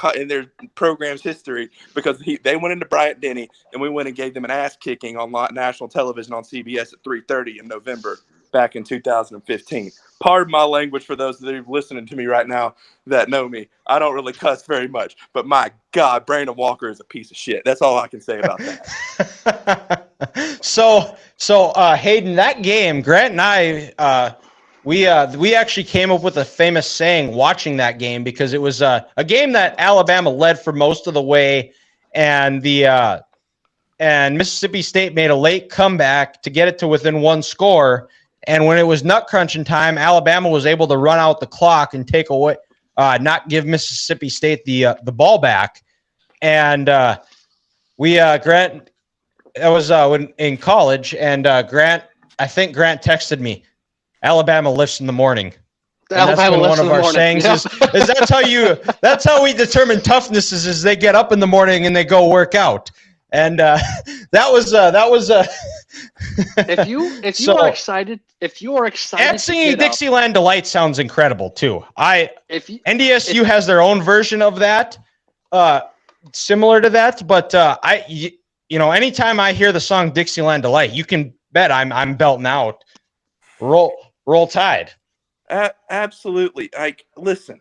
program's history because they went into Bryant-Denny and we went and gave them an ass kicking on national television on CBS at 3:30 in November back in 2015. Pardon my language for those that are listening to me right now that know me. I don't really cuss very much, but my God, Brandon Walker is a piece of shit. That's all I can say about that. So Hayden, that game, Grant and I we actually came up with a famous saying watching that game because it was a game that Alabama led for most of the way, and and Mississippi State made a late comeback to get it to within one score. And when it was nut crunching time, Alabama was able to run out the clock and take away, not give Mississippi State the ball back. And Grant, that was in college, and Grant, I think Grant texted me, Alabama lifts in the morning. And that's when one of our sayings is that's how we determine toughness is they get up in the morning and they go work out. And that was if you are excited and singing Dixieland Delight sounds incredible too. NDSU has their own version of that, similar to that, but anytime I hear the song Dixieland Delight, you can bet I'm belting out Roll Tide. Absolutely. Listen,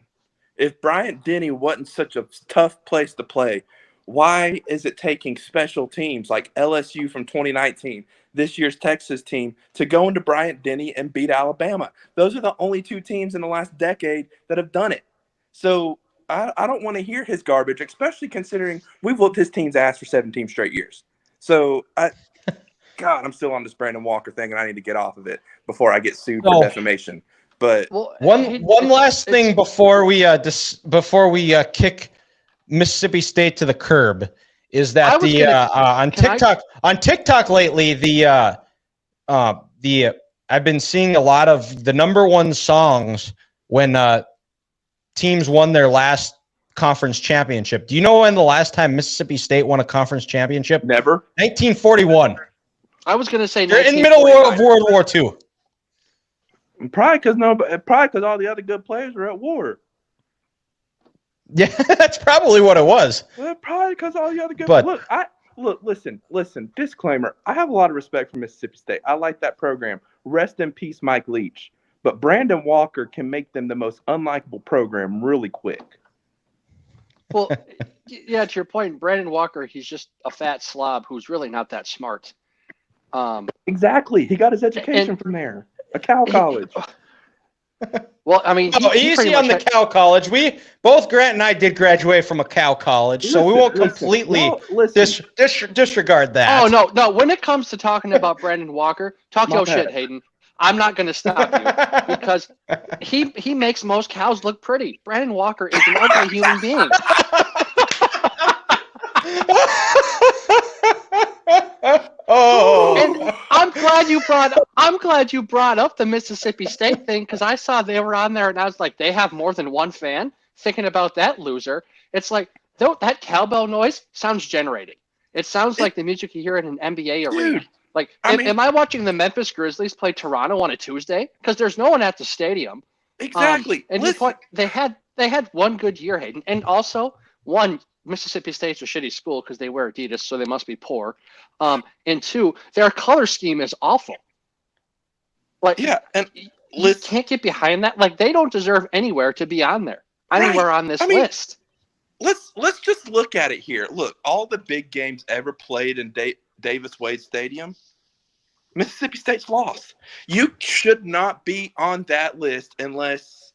if Bryant-Denny wasn't such a tough place to play, why is it taking special teams like LSU from 2019, this year's Texas team, to go into Bryant-Denny and beat Alabama? Those are the only two teams in the last decade that have done it. So I don't want to hear his garbage, especially considering we've whooped his team's ass for 17 straight years. So, God, I'm still on this Brandon Walker thing, and I need to get off of it before I get sued for defamation. But one last thing before we kick Mississippi State to the curb is that on TikTok lately I've been seeing a lot of the number one songs when teams won their last conference championship. Do you know when the last time Mississippi State won a conference championship? Never. 1941. I was going to say they're in the middle of World War II. Probably because all the other good players were at war. Yeah, that's probably what it was. Well, probably because all the other good. Listen. Disclaimer: I have a lot of respect for Mississippi State. I like that program. Rest in peace, Mike Leach. But Brandon Walker can make them the most unlikable program really quick. Well, yeah, to your point, Brandon Walker, he's just a fat slob who's really not that smart. Exactly. He got his education from there. A Cal college. Well, I mean, easy on the Cal college. We both Grant and I did graduate from a Cal college, so we won't completely disregard that. Oh no! When it comes to talking about Brandon Walker, talk your shit, Hayden. I'm not going to stop you because he makes most cows look pretty. Brandon Walker is an ugly human being. And I'm glad you brought up the Mississippi State thing because I saw they were on there and I was like, they have more than one fan. Thinking about that loser, it's like that cowbell noise sounds generated. It sounds like the music you hear in an NBA arena. Like, am I watching the Memphis Grizzlies play Toronto on a Tuesday? Because there's no one at the stadium. Exactly. And they had one good year, Hayden, and also one. Mississippi State's a shitty school because they wear Adidas, so they must be poor. And two, their color scheme is awful. Like, yeah, and you can't get behind that. Like, they don't deserve anywhere to be on there. Anywhere on this list. Let's just look at it here. Look, all the big games ever played in Davis Wade Stadium, Mississippi State's lost. You should not be on that list unless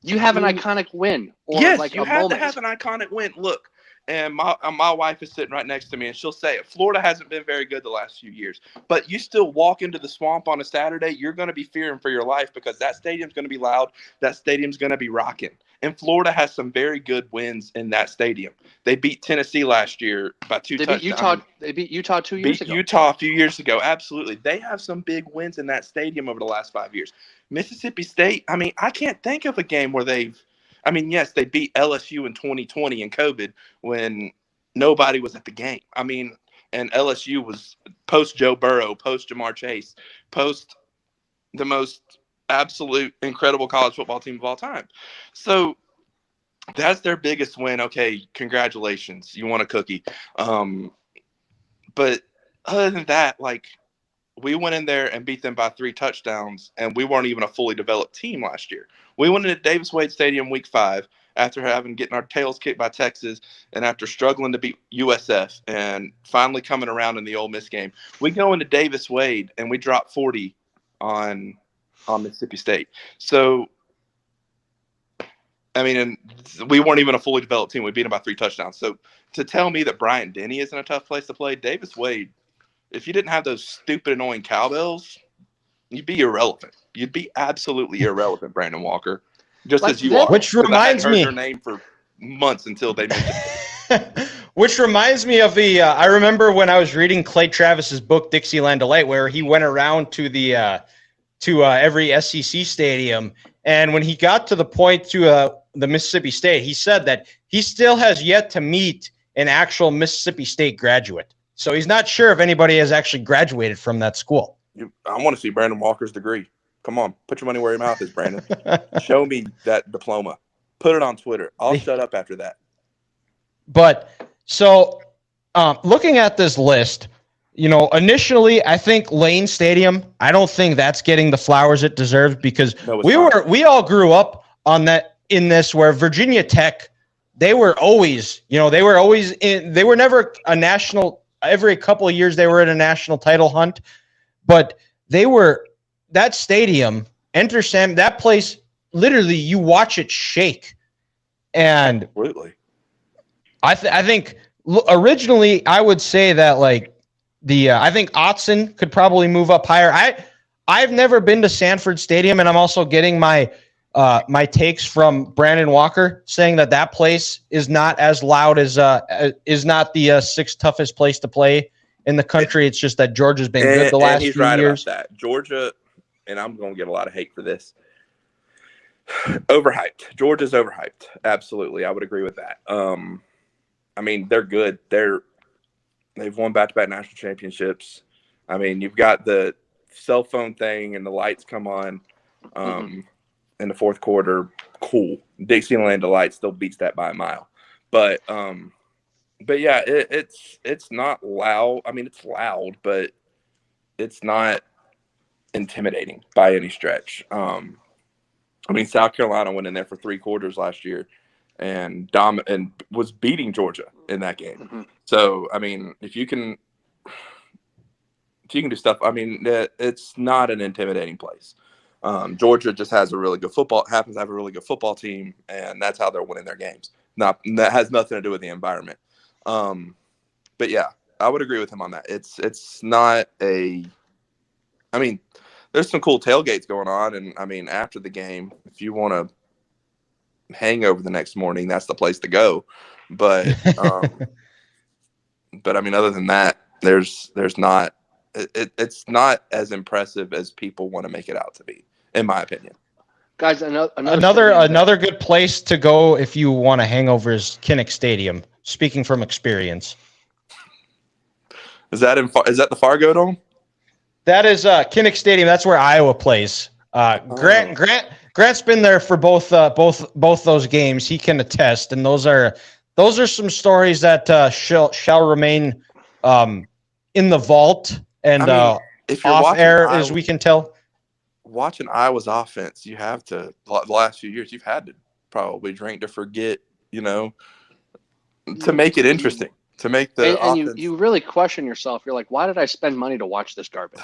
you have an iconic win. Or yes, like you have to have an iconic win. Look, and my wife is sitting right next to me, and she'll say it. Florida hasn't been very good the last few years, but you still walk into the swamp on a Saturday, you're going to be fearing for your life because that stadium's going to be loud. That stadium's going to be rocking. And Florida has some very good wins in that stadium. They beat Tennessee last year by 2 touchdowns. They beat Utah 2 years ago. Utah a few years ago. Absolutely. They have some big wins in that stadium over the last 5 years. Mississippi State, I can't think of a game where yes, they beat LSU in 2020 in COVID when nobody was at the game. And LSU was post Joe Burrow, post Jamar Chase, post the most absolute incredible college football team of all time. So that's their biggest win. Okay, congratulations. You won a cookie. But other than that, we went in there and beat them by 3 touchdowns, and we weren't even a fully developed team last year. We went into Davis Wade Stadium week 5 after getting our tails kicked by Texas and after struggling to beat USF and finally coming around in the Ole Miss game. We go into Davis Wade and we drop 40 on on Mississippi State. So, I mean, and we weren't even a fully developed team. We beat them by 3 touchdowns. So to tell me that Bryant-Denny isn't a tough place to play, Davis Wade, if you didn't have those stupid, annoying cowbells, you'd be irrelevant. You'd be absolutely irrelevant, Brandon Walker, just Like as you that- are. Which 'Cause I hadn't reminds heard me- your name for months until they mentioned it. Which reminds me of the. I remember when I was reading Clay Travis's book Dixieland Delight, where he went around to the every SEC stadium, and when he got to the point to the Mississippi State, he said that he still has yet to meet an actual Mississippi State graduate. So he's not sure if anybody has actually graduated from that school. I want to see Brandon Walker's degree. Come on, put your money where your mouth is, Brandon. Show me that diploma. Put it on Twitter. I'll shut up after that. But so looking at this list, initially I think Lane Stadium, I don't think that's getting the flowers it deserves because No, it's not. we all grew up on that in this where Virginia Tech, they were never a national. Every couple of years they were in a national title hunt, but that stadium, Enter Sam, that place, literally you watch it shake. And Absolutely. I think originally I would say that I think Autzen could probably move up higher. I've never been to Sanford Stadium, and I'm also getting my takes from Brandon Walker saying that place is not as loud as is not the sixth toughest place to play in the country. It's just that Georgia's been good the last he's few right years. about that. Georgia, and I'm going to get a lot of hate for this. Overhyped. Georgia's overhyped. Absolutely, I would agree with that. I mean, they're good. They've won back-to-back national championships. I mean, you've got the cell phone thing and the lights come on in the fourth quarter. Cool. Dixieland Delight still beats that by a mile. But yeah, it's not loud. I mean, it's loud, but it's not intimidating by any stretch. I mean, South Carolina went in there for 3 quarters last year and was beating Georgia in that game. Mm-hmm. So, I mean, if you can do stuff, I mean, it's not an intimidating place. Georgia just happens to have a really good football team, and that's how they're winning their games. That has nothing to do with the environment. But yeah, I would agree with him on that. It's not a. I mean, there's some cool tailgates going on, and I mean, after the game, if you want to hangover the next morning, that's the place to go. But but I mean, other than that, there's not. It's not as impressive as people want to make it out to be, in my opinion. Guys, another good place to go if you want a hangover is Kinnick Stadium. Speaking from experience, is that the Fargo Dome? That is Kinnick Stadium. That's where Iowa plays. Grant's been there for both those games. He can attest, and those are some stories that shall remain in the vault and if you're off air, Iowa, as we can tell. Watching Iowa's offense, you have to. The last few years, you've had to probably drink to forget, to make it interesting. To make the offense. And you really question yourself. You're like, why did I spend money to watch this garbage?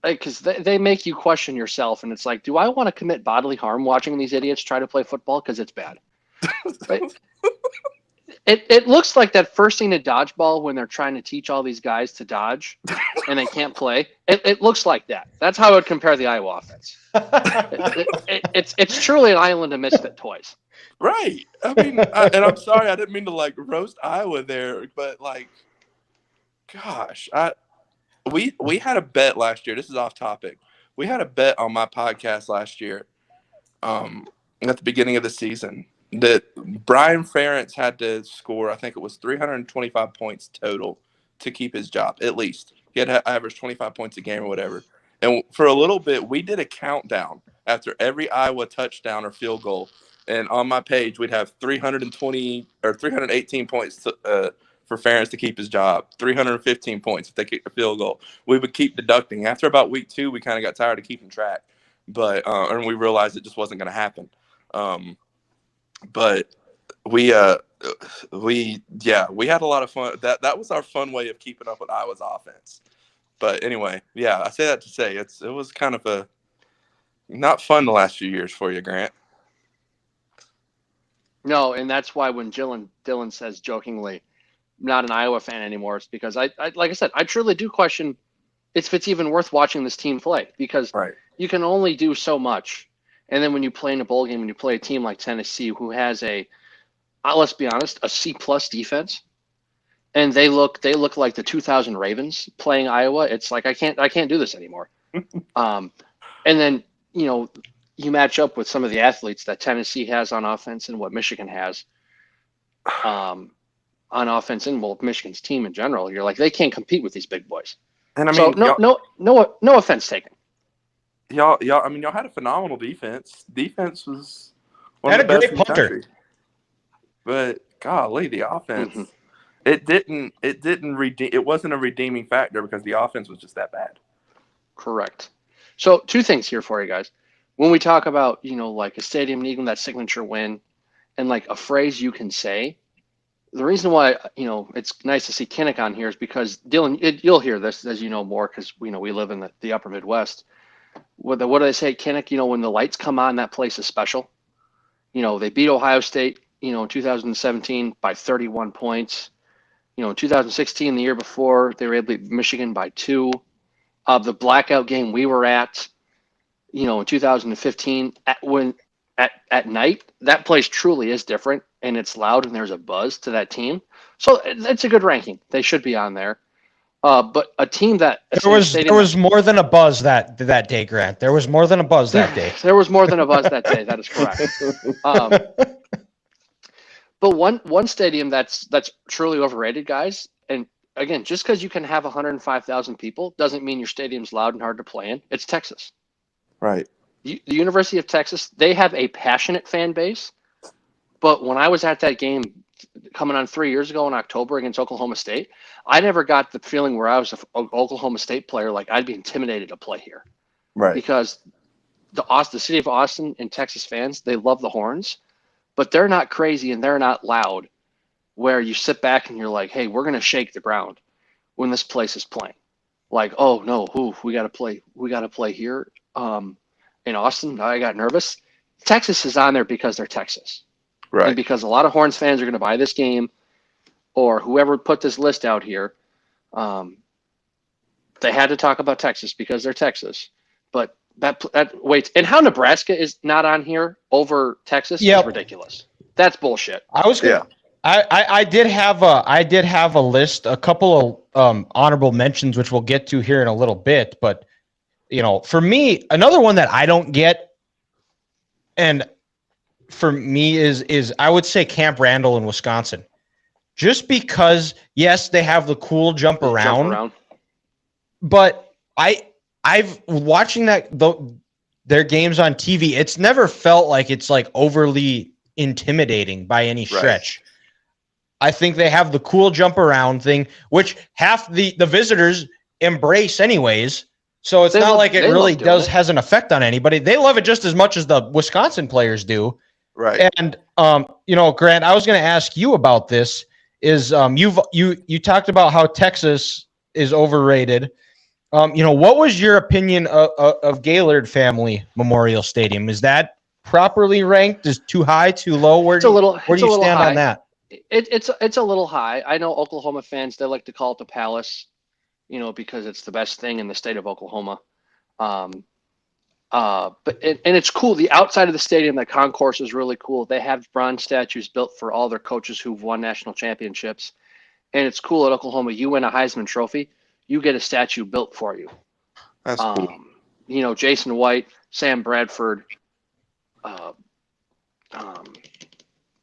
Because they make you question yourself, and it's like, do I want to commit bodily harm watching these idiots try to play football? Because it's bad. Right? It looks like that first scene of Dodgeball when they're trying to teach all these guys to dodge, and they can't play. It looks like that. That's how I would compare the Iowa offense. It's truly an island of misfit toys. Right. I mean, and I'm sorry, I didn't mean to roast Iowa there, but gosh, we had a bet last year. This is off topic. We had a bet on my podcast last year, at the beginning of the season, that Brian Ferentz had to score, I think it was 325 points total to keep his job, at least. He had to average 25 points a game or whatever. And for a little bit, we did a countdown after every Iowa touchdown or field goal. And on my page, we'd have 320 or 318 points for Ferentz to keep his job, 315 points if they kicked a field goal. We would keep deducting. After about week 2, we kind of got tired of keeping track, and we realized it just wasn't going to happen. But we had a lot of fun. That was our fun way of keeping up with Iowa's offense. But anyway, yeah, I say that to say it was kind of a not fun the last few years for you, Grant. No, and that's why when Dylan says jokingly, not an Iowa fan anymore, it's because I like I said, I truly do question if it's even worth watching this team play, because Right. you can only do so much. And then when you play in a bowl game, when you play a team like Tennessee, who has let's be honest, a C+ defense, and they look like the 2000 Ravens playing Iowa, it's like I can't do this anymore. And then you match up with some of the athletes that Tennessee has on offense and what Michigan has on offense, and Michigan's team in general. You're like, they can't compete with these big boys. And I mean, no offense taken. Y'all had a phenomenal defense. Defense was one Had of the a best great in the punter. country. But golly, the offense, Mm-hmm. it didn't redeem. It wasn't a redeeming factor because the offense was just that bad. Correct. So 2 things here for you guys. When we talk about, like a stadium needing that signature win and like a phrase you can say, the reason why, it's nice to see Kinnick on here is because Dylan, you'll hear this as you know more, because we live in the upper Midwest. What do they say, Kinnick? When the lights come on, that place is special. They beat Ohio State, in 2017 by 31 points. In 2016, the year before, they were able to beat Michigan by 2. The blackout game we were at, in 2015, at night, that place truly is different, and it's loud, and there's a buzz to that team. So it's a good ranking. They should be on there. But a team that There was more than a buzz that day, Grant. There was more than a buzz that day. There was more than a buzz that day. That is correct. But one stadium that's truly overrated, guys. And again, just because you can have 105,000 people doesn't mean your stadium's loud and hard to play in. It's Texas. Right. The University of Texas, they have a passionate fan base. But when I was at that game coming on 3 years ago in October against Oklahoma State, I never got the feeling where I was an Oklahoma State player, like I'd be intimidated to play here. Right. Because the city of Austin and Texas fans, they love the horns, but they're not crazy and they're not loud where you sit back and you're like, hey, we're going to shake the ground when this place is playing. Like, oh no, we got to play here in Austin. I got nervous. Texas is on there because they're Texas. Right. And because a lot of Horns fans are going to buy this game, or whoever put this list out here, they had to talk about Texas because they're Texas. But that waits. And how Nebraska is not on here over Texas is ridiculous. That's bullshit. I did have a list, a couple of honorable mentions, which we'll get to here in a little bit. But for me, another one that I don't get, and for me is I would say Camp Randall in Wisconsin, just because yes, they have the cool jump around. But I've watching their games on TV. It's never felt like it's like overly intimidating by any stretch. Right. I think they have the cool jump around thing, which half the visitors embrace anyways. So it's not like it really has an effect on anybody. They love it just as much as the Wisconsin players do. Right. And Grant, I was going to ask you about this. Is you talked about how Texas is overrated. What was your opinion of Gaylord Family Memorial Stadium? Is that properly ranked? Is too high, too low? Where do you stand on that? It's a little high. I know Oklahoma fans, they like to call it the Palace, because it's the best thing in the state of Oklahoma. But it's cool. The outside of the stadium, the concourse is really cool. They have bronze statues built for all their coaches who've won national championships. And it's cool at Oklahoma. You win a Heisman Trophy, you get a statue built for you. That's cool. Jason White, Sam Bradford,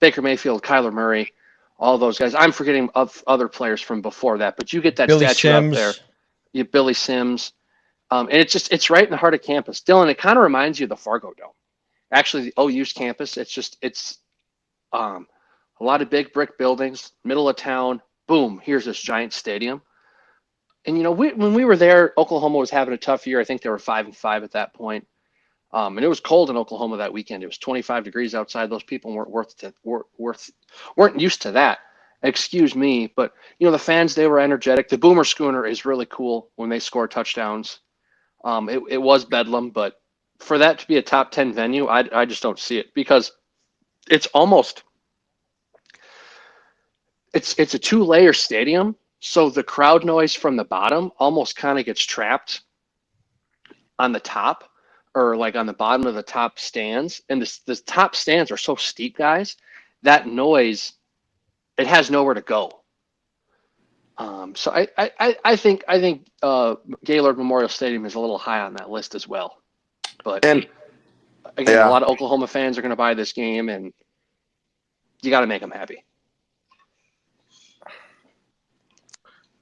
Baker Mayfield, Kyler Murray, all those guys. I'm forgetting of other players from before that, but you get that statue up there. You Billy Sims. And it's right in the heart of campus. Dylan, it kind of reminds you of the Fargo Dome. Actually, the OU's campus, it's a lot of big brick buildings, middle of town. Boom, here's this giant stadium. And, when we were there, Oklahoma was having a tough year. I think they were 5-5 at that point. And it was cold in Oklahoma that weekend. It was 25 degrees outside. Those people weren't used to that. excuse me, but the fans, they were energetic. The Boomer Schooner is really cool when they score touchdowns. It was bedlam, but for that to be a top 10 venue, I just don't see it, because it's almost it's a 2-layer stadium, so the crowd noise from the bottom almost kind of gets trapped on the top, or like on the bottom of the top stands, and the top stands are so steep, guys, that noise, it has nowhere to go. So I think Gaylord Memorial Stadium is a little high on that list as well. But And again, yeah, a lot of Oklahoma fans are going to buy this game, and you got to make them happy.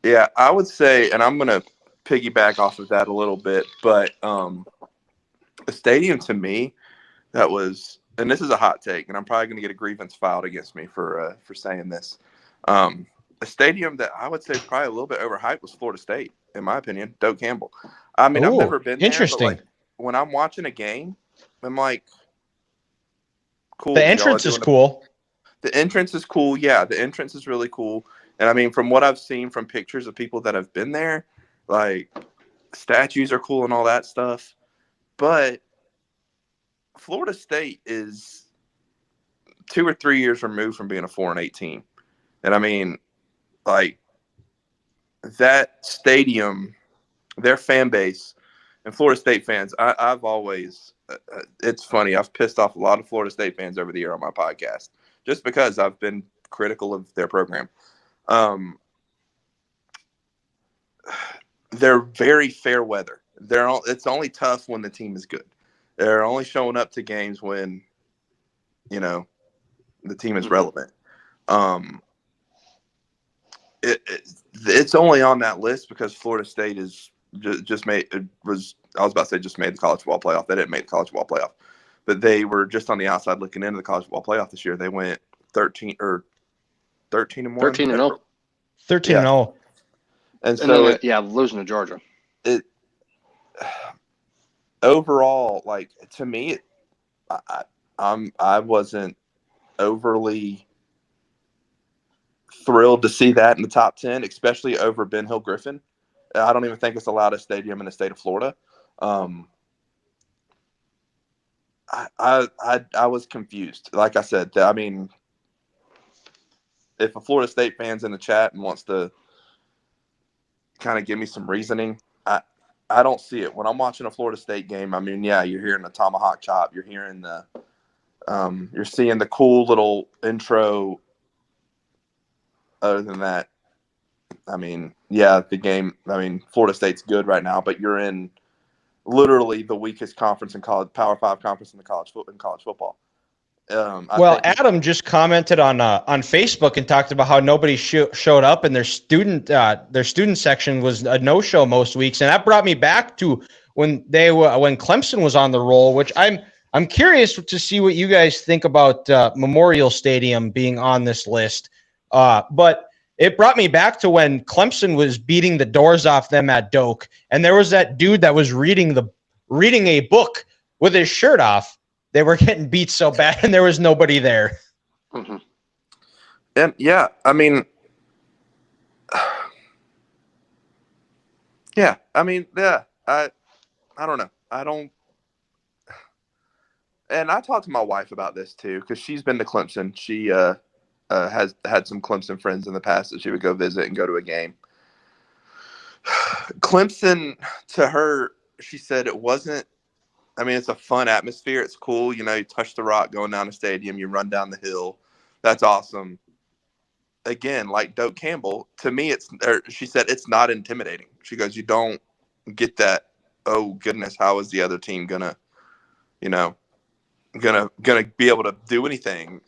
yeah, I would say, and I'm going to piggyback off of that a little bit, but a stadium to me that was, and this is a hot take, and I'm probably going to get a grievance filed against me for saying this. A stadium that I would say is probably a little bit overhyped was Florida State, in my opinion. Doak Campbell. I mean, I've never been there, but Interesting. like when I'm watching a game, I'm like, cool. The y'all are entrance is doing cool. The entrance is cool. Yeah, the entrance is really cool. And I mean, from what I've seen from pictures of people that have been there, like statues are cool and all that stuff. But Florida State is 2 or 3 years removed from being a 4-8 team. And I mean, like that stadium, their fan base, and Florida State fans, I've always, it's funny, I've pissed off a lot of Florida State fans over the year on my podcast just because I've been critical of their program. They're very fair weather. It's only tough when the team is good. They're only showing up to games when, the team is relevant. It's only on that list because Florida State is just made the college football playoff. They didn't make the college football playoff, but they were just on the outside looking into the college football playoff this year. They went 13 and 1. 13 and 0. 13 and 0. And so losing to Georgia. Overall, like to me, I wasn't overly thrilled to see that in the top 10, especially over Ben Hill Griffin. I don't even think it's the loudest stadium in the state of Florida. I was confused. Like I said, I mean, if a Florida State fan's in the chat and wants to kind of give me some reasoning, I don't see it. When I'm watching a Florida State game, I mean, yeah, you're hearing the tomahawk chop. You're hearing you're seeing the cool little intro. Other than that, I mean, yeah, the game, I mean, Florida State's good right now, but you're in literally the weakest conference in college, Power 5 conference in college football. Adam just commented on Facebook and talked about how nobody showed up, and their student section was a no-show most weeks, and that brought me back to when Clemson was on the roll, which I'm curious to see what you guys think about Memorial Stadium being on this list. But it brought me back to when Clemson was beating the doors off them at Doak, and there was that dude that was reading a book with his shirt off. They were getting beat so bad, and there was nobody there. Mm-hmm. And yeah, I mean, I don't know. And I talked to my wife about this too, because she's been to Clemson. She has had some Clemson friends in the past that she would go visit and go to a game. Clemson, to her, she said it wasn't. I mean, it's a fun atmosphere. It's cool. You touch the rock going down the stadium. You run down the hill. That's awesome. Again, like Doak Campbell, to me, she said it's not intimidating. She goes, you don't get that, oh, goodness, how is the other team going to, gonna be able to do anything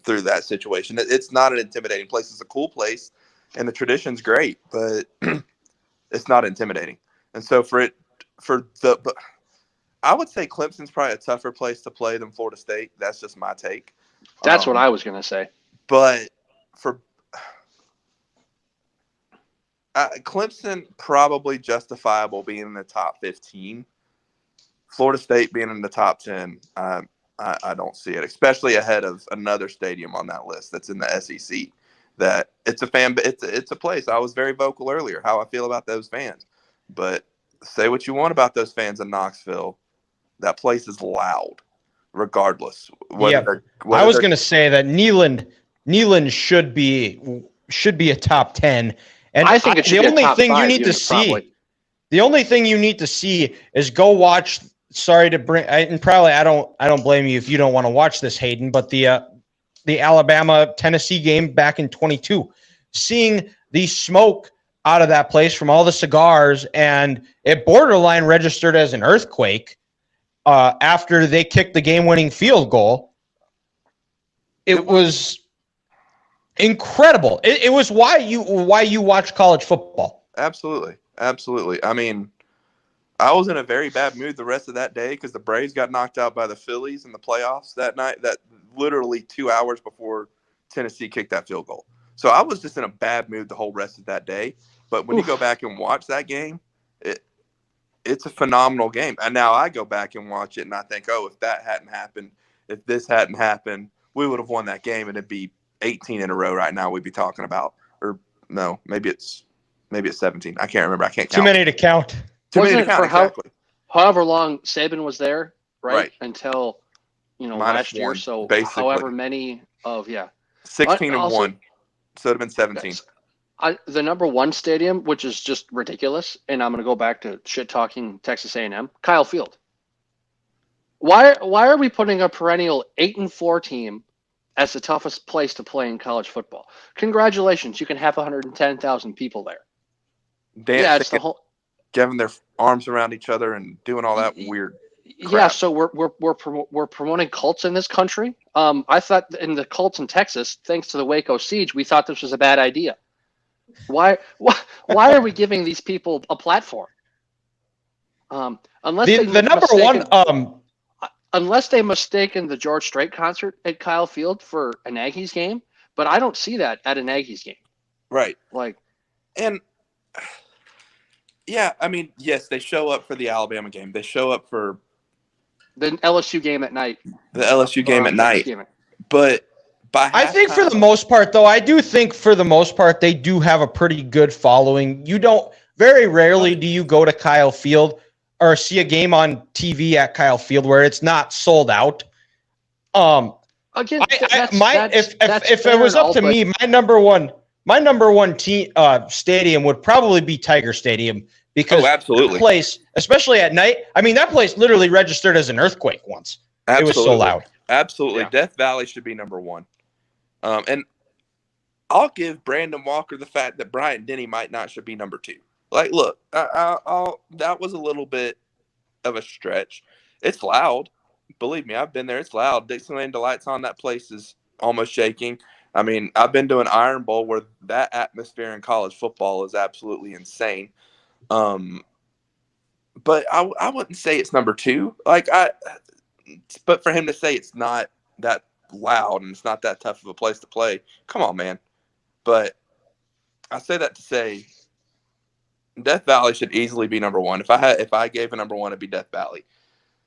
through that situation. It's not an intimidating place. It's a cool place, and the tradition's great, but it's not intimidating. And so I would say Clemson's probably a tougher place to play than Florida State. That's just my take. That's what I was gonna say. But for Clemson, probably justifiable being in the top 15. Florida State being in the top 10. I don't see it, especially ahead of another stadium on that list that's in the SEC. that it's a fan. It's a place. I was very vocal earlier how I feel about those fans, but say what you want about those fans in Knoxville. That place is loud, regardless. I was going to say that Neyland should be a top 10. And I think it should the be only a top thing 5 you need to unit, see, probably. the only thing you need to see is go watch. Sorry to bring, and probably I don't blame you if you don't want to watch this, Hayden. But the Alabama-Tennessee game back in 22, seeing the smoke out of that place from all the cigars, and it borderline registered as an earthquake after they kicked the game-winning field goal. It was incredible. It was why you watch college football. Absolutely. I mean, I was in a very bad mood the rest of that day because the Braves got knocked out by the Phillies in the playoffs that night, that literally 2 hours before Tennessee kicked that field goal. So I was just in a bad mood the whole rest of that day. But when you go back and watch that game, it's a phenomenal game. And now I go back and watch it and I think, oh, if that hadn't happened, if this hadn't happened, we would have won that game and it'd be 18 in a row right now we'd be talking about. Or no, maybe it's 17. I can't remember. I can't count. Too many to count. Wasn't it for exactly. however long Saban was there, right? Right. Until, Minus last year. one, So basically. however many of, 16 also, 1. So it would have been 17. The number 1 stadium, which is just ridiculous, and I'm going to go back to shit talking Texas A&M, Kyle Field. Why are we putting a perennial 8-4 team as the toughest place to play in college football? Congratulations, you can have 110,000 people there. Dancing, it's the whole, giving their arms around each other and doing all that weird crap. Yeah, so we're promoting cults in this country. I thought in the cults in Texas, thanks to the Waco siege, we thought this was a bad idea. Why are we giving these people a platform? Unless they mistaken the George Strait concert at Kyle Field for an Aggies game, but I don't see that at an Aggies game. Right. And yeah, I mean, yes, they show up for the Alabama game. They show up for the LSU game at night. The LSU game at night. But I think for the most part, though, they do have a pretty good following. Very rarely do you go to Kyle Field or see a game on TV at Kyle Field where it's not sold out. Again, if it was up to me, my number one team stadium would probably be Tiger Stadium because absolutely. That place, especially at night, I mean that place literally registered as an earthquake once. Absolutely. It was so loud. Absolutely, yeah. Death Valley should be number 1. And I'll give Brandon Walker the fact that Bryant Denny might not should be number 2. Look, that was a little bit of a stretch. It's loud. Believe me, I've been there. It's loud. Dixieland Delight's on. That place is almost shaking. I mean, I've been to an Iron Bowl where that atmosphere in college football is absolutely insane. But I wouldn't say it's number 2. But for him to say it's not that loud and it's not that tough of a place to play, come on, man. But I say that to say Death Valley should easily be number 1. If I gave a number 1, it'd be Death Valley.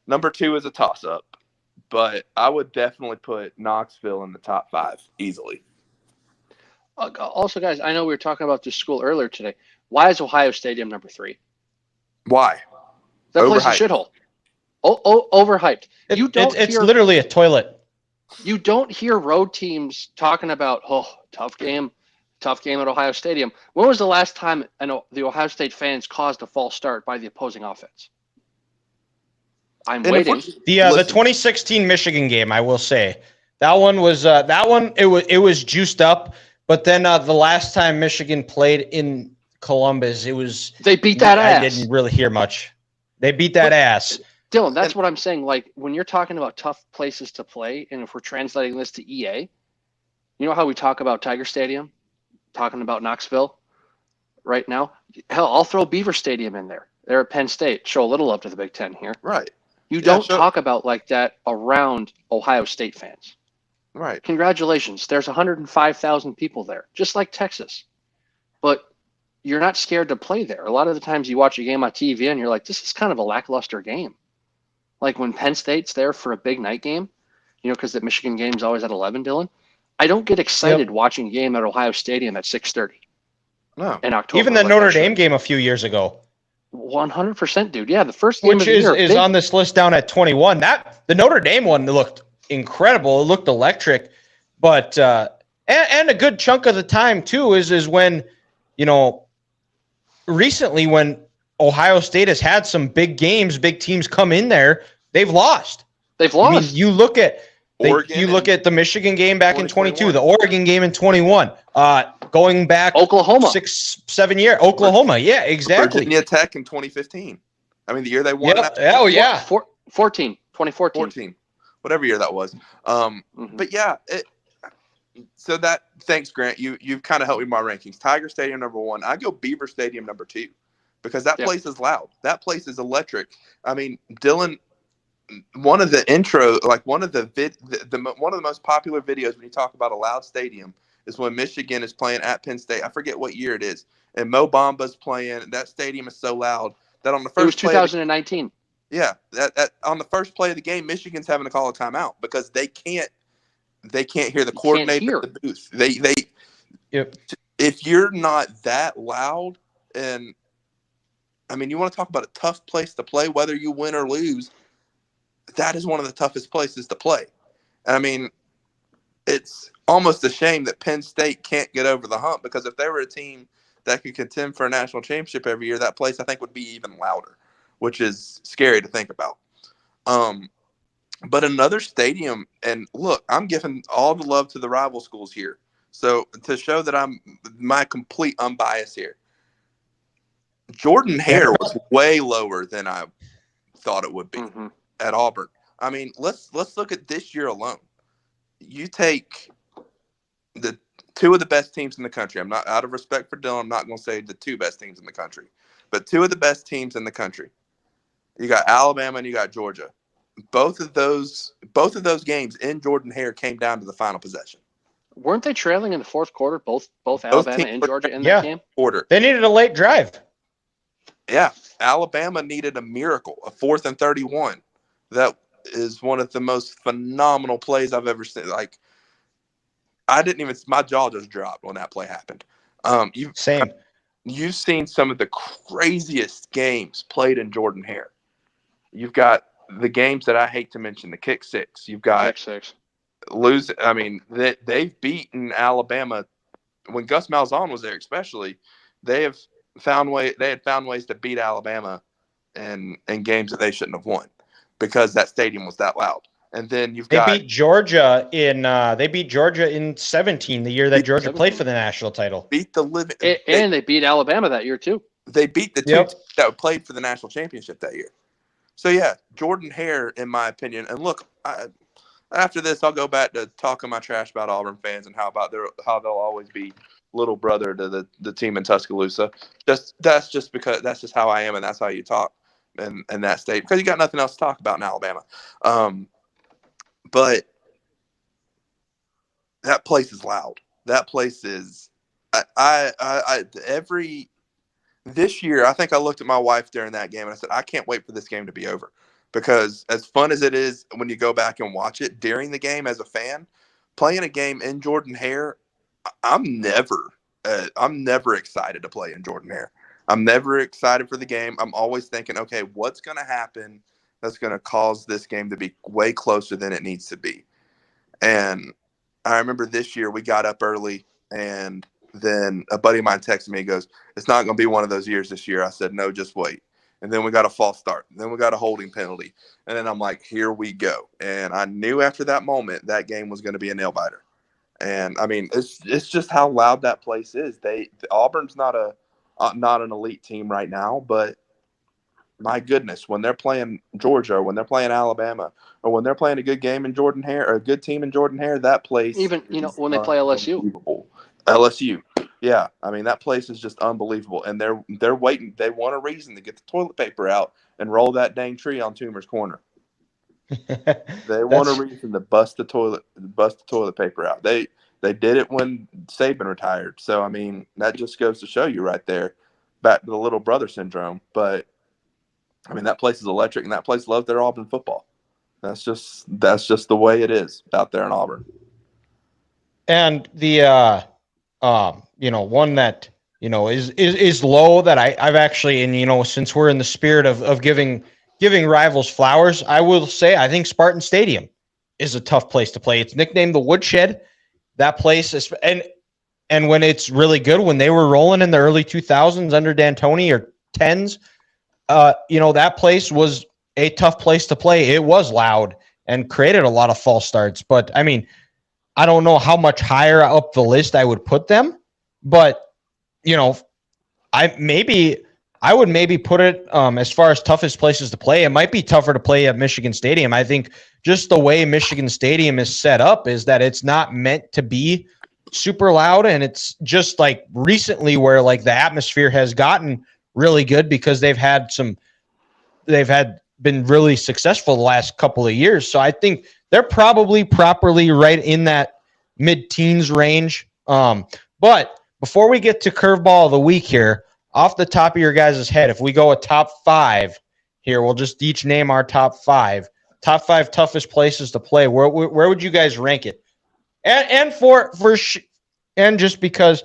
Number 2 is a toss-up, but I would definitely put Knoxville in the top 5 easily. Also, guys, I know we were talking about this school earlier today. Why is Ohio Stadium number 3? Why? That place is a shithole. Overhyped. It's literally a toilet. You don't hear road teams talking about, tough game at Ohio Stadium. When was the last time the Ohio State fans caused a false start by the opposing offense? I'm waiting. The 2016 Michigan game, I will say, that one was it was juiced up. But then the last time Michigan played in Columbus, they beat that ass. I didn't really hear much. They beat that ass. Dylan, that's what I'm saying. When you're talking about tough places to play, and if we're translating this to EA, you know how we talk about Tiger Stadium, talking about Knoxville right now? Hell, I'll throw Beaver Stadium in there. They're at Penn State. Show a little love to the Big Ten here. Right. You don't talk about like that around Ohio State fans. Right. Congratulations. There's 105,000 people there, just like Texas. But you're not scared to play there. A lot of the times you watch a game on TV and you're like, this is kind of a lackluster game. Like when Penn State's there for a big night game, because the Michigan game's always at 11, Dylan. I don't get excited watching a game at Ohio Stadium at 6:30 No. in October. Even the like Notre Dame game a few years ago, 100%, dude. Yeah, the first game which of the year is on this list down at 21. That the Notre Dame one looked incredible. It looked electric, but and a good chunk of the time too is when, recently when Ohio State has had some big games, big teams come in there, they've lost. They've lost. I mean, you look at the Michigan game back in 22, the Oregon game in 21, going back Oklahoma 6-7 years. Oklahoma, yeah, exactly. Virginia Tech in 2015. I mean, the year they won. Yep. Oh yeah, 2014, whatever year that was. But yeah, thanks, Grant. You've kind of helped me with my rankings. Tiger Stadium number 1. I go Beaver Stadium number 2 because that place is loud. That place is electric. I mean, Dylan. One of the most popular videos when you talk about a loud stadium is when Michigan is playing at Penn State. I forget what year it is, and Mo Bamba's playing. That stadium is so loud that on the first it was 2019. That on the first play of the game, Michigan's having to call a timeout because they can't hear the coordinator at the booth. If you're not that loud, and I mean, you want to talk about a tough place to play, whether you win or lose. That is one of the toughest places to play. I mean, it's almost a shame that Penn State can't get over the hump because if they were a team that could contend for a national championship every year, that place I think would be even louder, which is scary to think about. But another stadium, and look, I'm giving all the love to the rival schools here. So to show that I'm my complete unbiased here, Jordan-Hare was way lower than I thought it would be. At Auburn. I mean, let's look at this year alone. You take the 2 of the best teams in the country. I'm not, out of respect for Dylan, I'm not going to say the 2 best teams in the country, but 2 of the best teams in the country. You got Alabama and you got Georgia. Both of those games in Jordan-Hare came down to the final possession. Weren't they trailing in the fourth quarter? Both Alabama and Georgia in that game. They needed a late drive. Yeah, Alabama needed a miracle, a 4th and 31. That is one of the most phenomenal plays I've ever seen. Like, my jaw just dropped when that play happened. Same. You've seen some of the craziest games played in Jordan-Hare. You've got the games that I hate to mention, the kick six. You've got I mean, they've beaten Alabama when Gus Malzahn was there, especially. They had found ways to beat Alabama in games that they shouldn't have won. Because that stadium was that loud. And then they beat Georgia in 17, the year that Georgia played for the national title. Beat the living and they beat Alabama that year too. They beat the 2 teams that played for the national championship that year. So yeah, Jordan-Hare, in my opinion. And look, after this, I'll go back to talking my trash about Auburn fans and how they'll always be little brother to the team in Tuscaloosa. That's just because that's just how I am, and that's how you talk. In that state, because you got nothing else to talk about in Alabama. But that place is loud. That place is this year, I think I looked at my wife during that game and I said, I can't wait for this game to be over, because as fun as it is when you go back and watch it during the game as a fan, playing a game in Jordan-Hare, I'm never excited to play in Jordan-Hare. I'm never excited for the game. I'm always thinking, okay, what's going to happen that's going to cause this game to be way closer than it needs to be? And I remember this year we got up early, and then a buddy of mine texted me. He goes, it's not going to be one of those years this year. I said, no, just wait. And then we got a false start. Then we got a holding penalty. And then I'm like, here we go. And I knew after that moment that game was going to be a nail-biter. And, I mean, it's just how loud that place is. Auburn's not an elite team right now, but my goodness, when they're playing Georgia, or when they're playing Alabama, or when they're playing a good game in Jordan-Hare, or a good team in Jordan-Hare, that place even when they play LSU, yeah, I mean that place is just unbelievable, and they're waiting. They want a reason to get the toilet paper out and roll that dang tree on Toomer's Corner. They want a reason to bust the toilet paper out. They did it when Saban retired. So, I mean, that just goes to show you right there, back to the little brother syndrome. But, I mean, that place is electric, and that place loves their Auburn football. That's just the way it is out there in Auburn. And the one that is low that I've actually, and since we're in the spirit of giving rivals flowers, I will say I think Spartan Stadium is a tough place to play. It's nicknamed the Woodshed. That place is, and when it's really good, when they were rolling in the early 2000s under D'Antoni or 10s, that place was a tough place to play. It was loud and created a lot of false starts. But I mean, I don't know how much higher up the list I would put them, but I would maybe put it as far as toughest places to play. It might be tougher to play at Michigan Stadium. I think just the way Michigan Stadium is set up is that it's not meant to be super loud, and it's just like recently where like the atmosphere has gotten really good because they've been really successful the last couple of years. So I think they're probably properly right in that mid-teens range. But before we get to curveball of the week here, off the top of your guys' head, if we go a top 5 here, we'll just each name our top 5 toughest places to play. Where would you guys rank it? And just because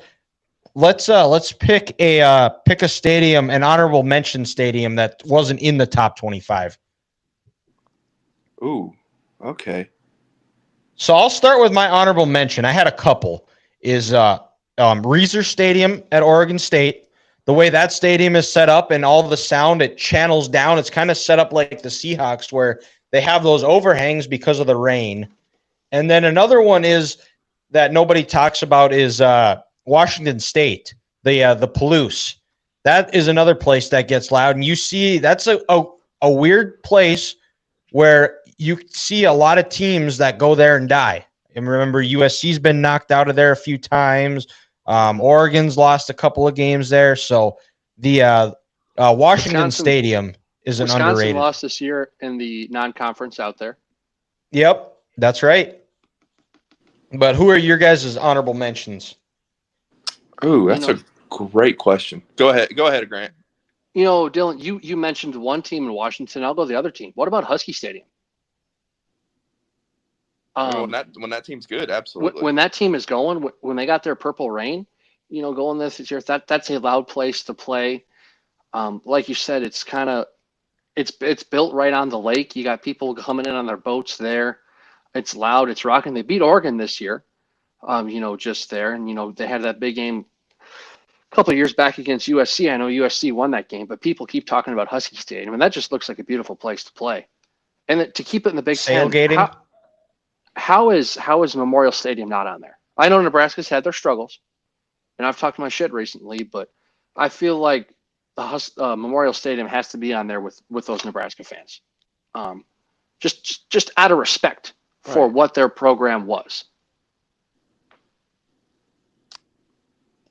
let's pick a stadium, an honorable mention stadium that wasn't in the top 25. Ooh, okay. So I'll start with my honorable mention. I had a couple. Is Reser Stadium at Oregon State. The way that stadium is set up and all the sound it channels down, it's kind of set up like the Seahawks where they have those overhangs because of the rain. And then another one is that nobody talks about is Washington State, the Palouse. That is another place that gets loud. And you see that's a weird place where you see a lot of teams that go there and die. And remember, USC's been knocked out of there a few times. Oregon's lost a couple of games there. So the Washington Stadium is an underrated. Wisconsin lost this year in the non-conference out there. Yep, that's right. But who are your guys' honorable mentions? Ooh, that's a great question. Go ahead, Grant. Dylan, you mentioned one team in Washington. I'll go the other team. What about Husky Stadium? When that team's good, absolutely. When that team is going, when they got their Purple Rain, going this year, that's a loud place to play. Like you said, it's built right on the lake. You got people coming in on their boats there. It's loud. It's rocking. They beat Oregon this year, just there. And, they had that big game a couple of years back against USC. I know USC won that game, but people keep talking about Husky Stadium, and that just looks like a beautiful place to play. And to keep it in the Big Ten, how is Memorial Stadium not on there? I know Nebraska's had their struggles, and I've talked my shit recently, but I feel like the Memorial Stadium has to be on there with those Nebraska fans, just out of respect for what their program was.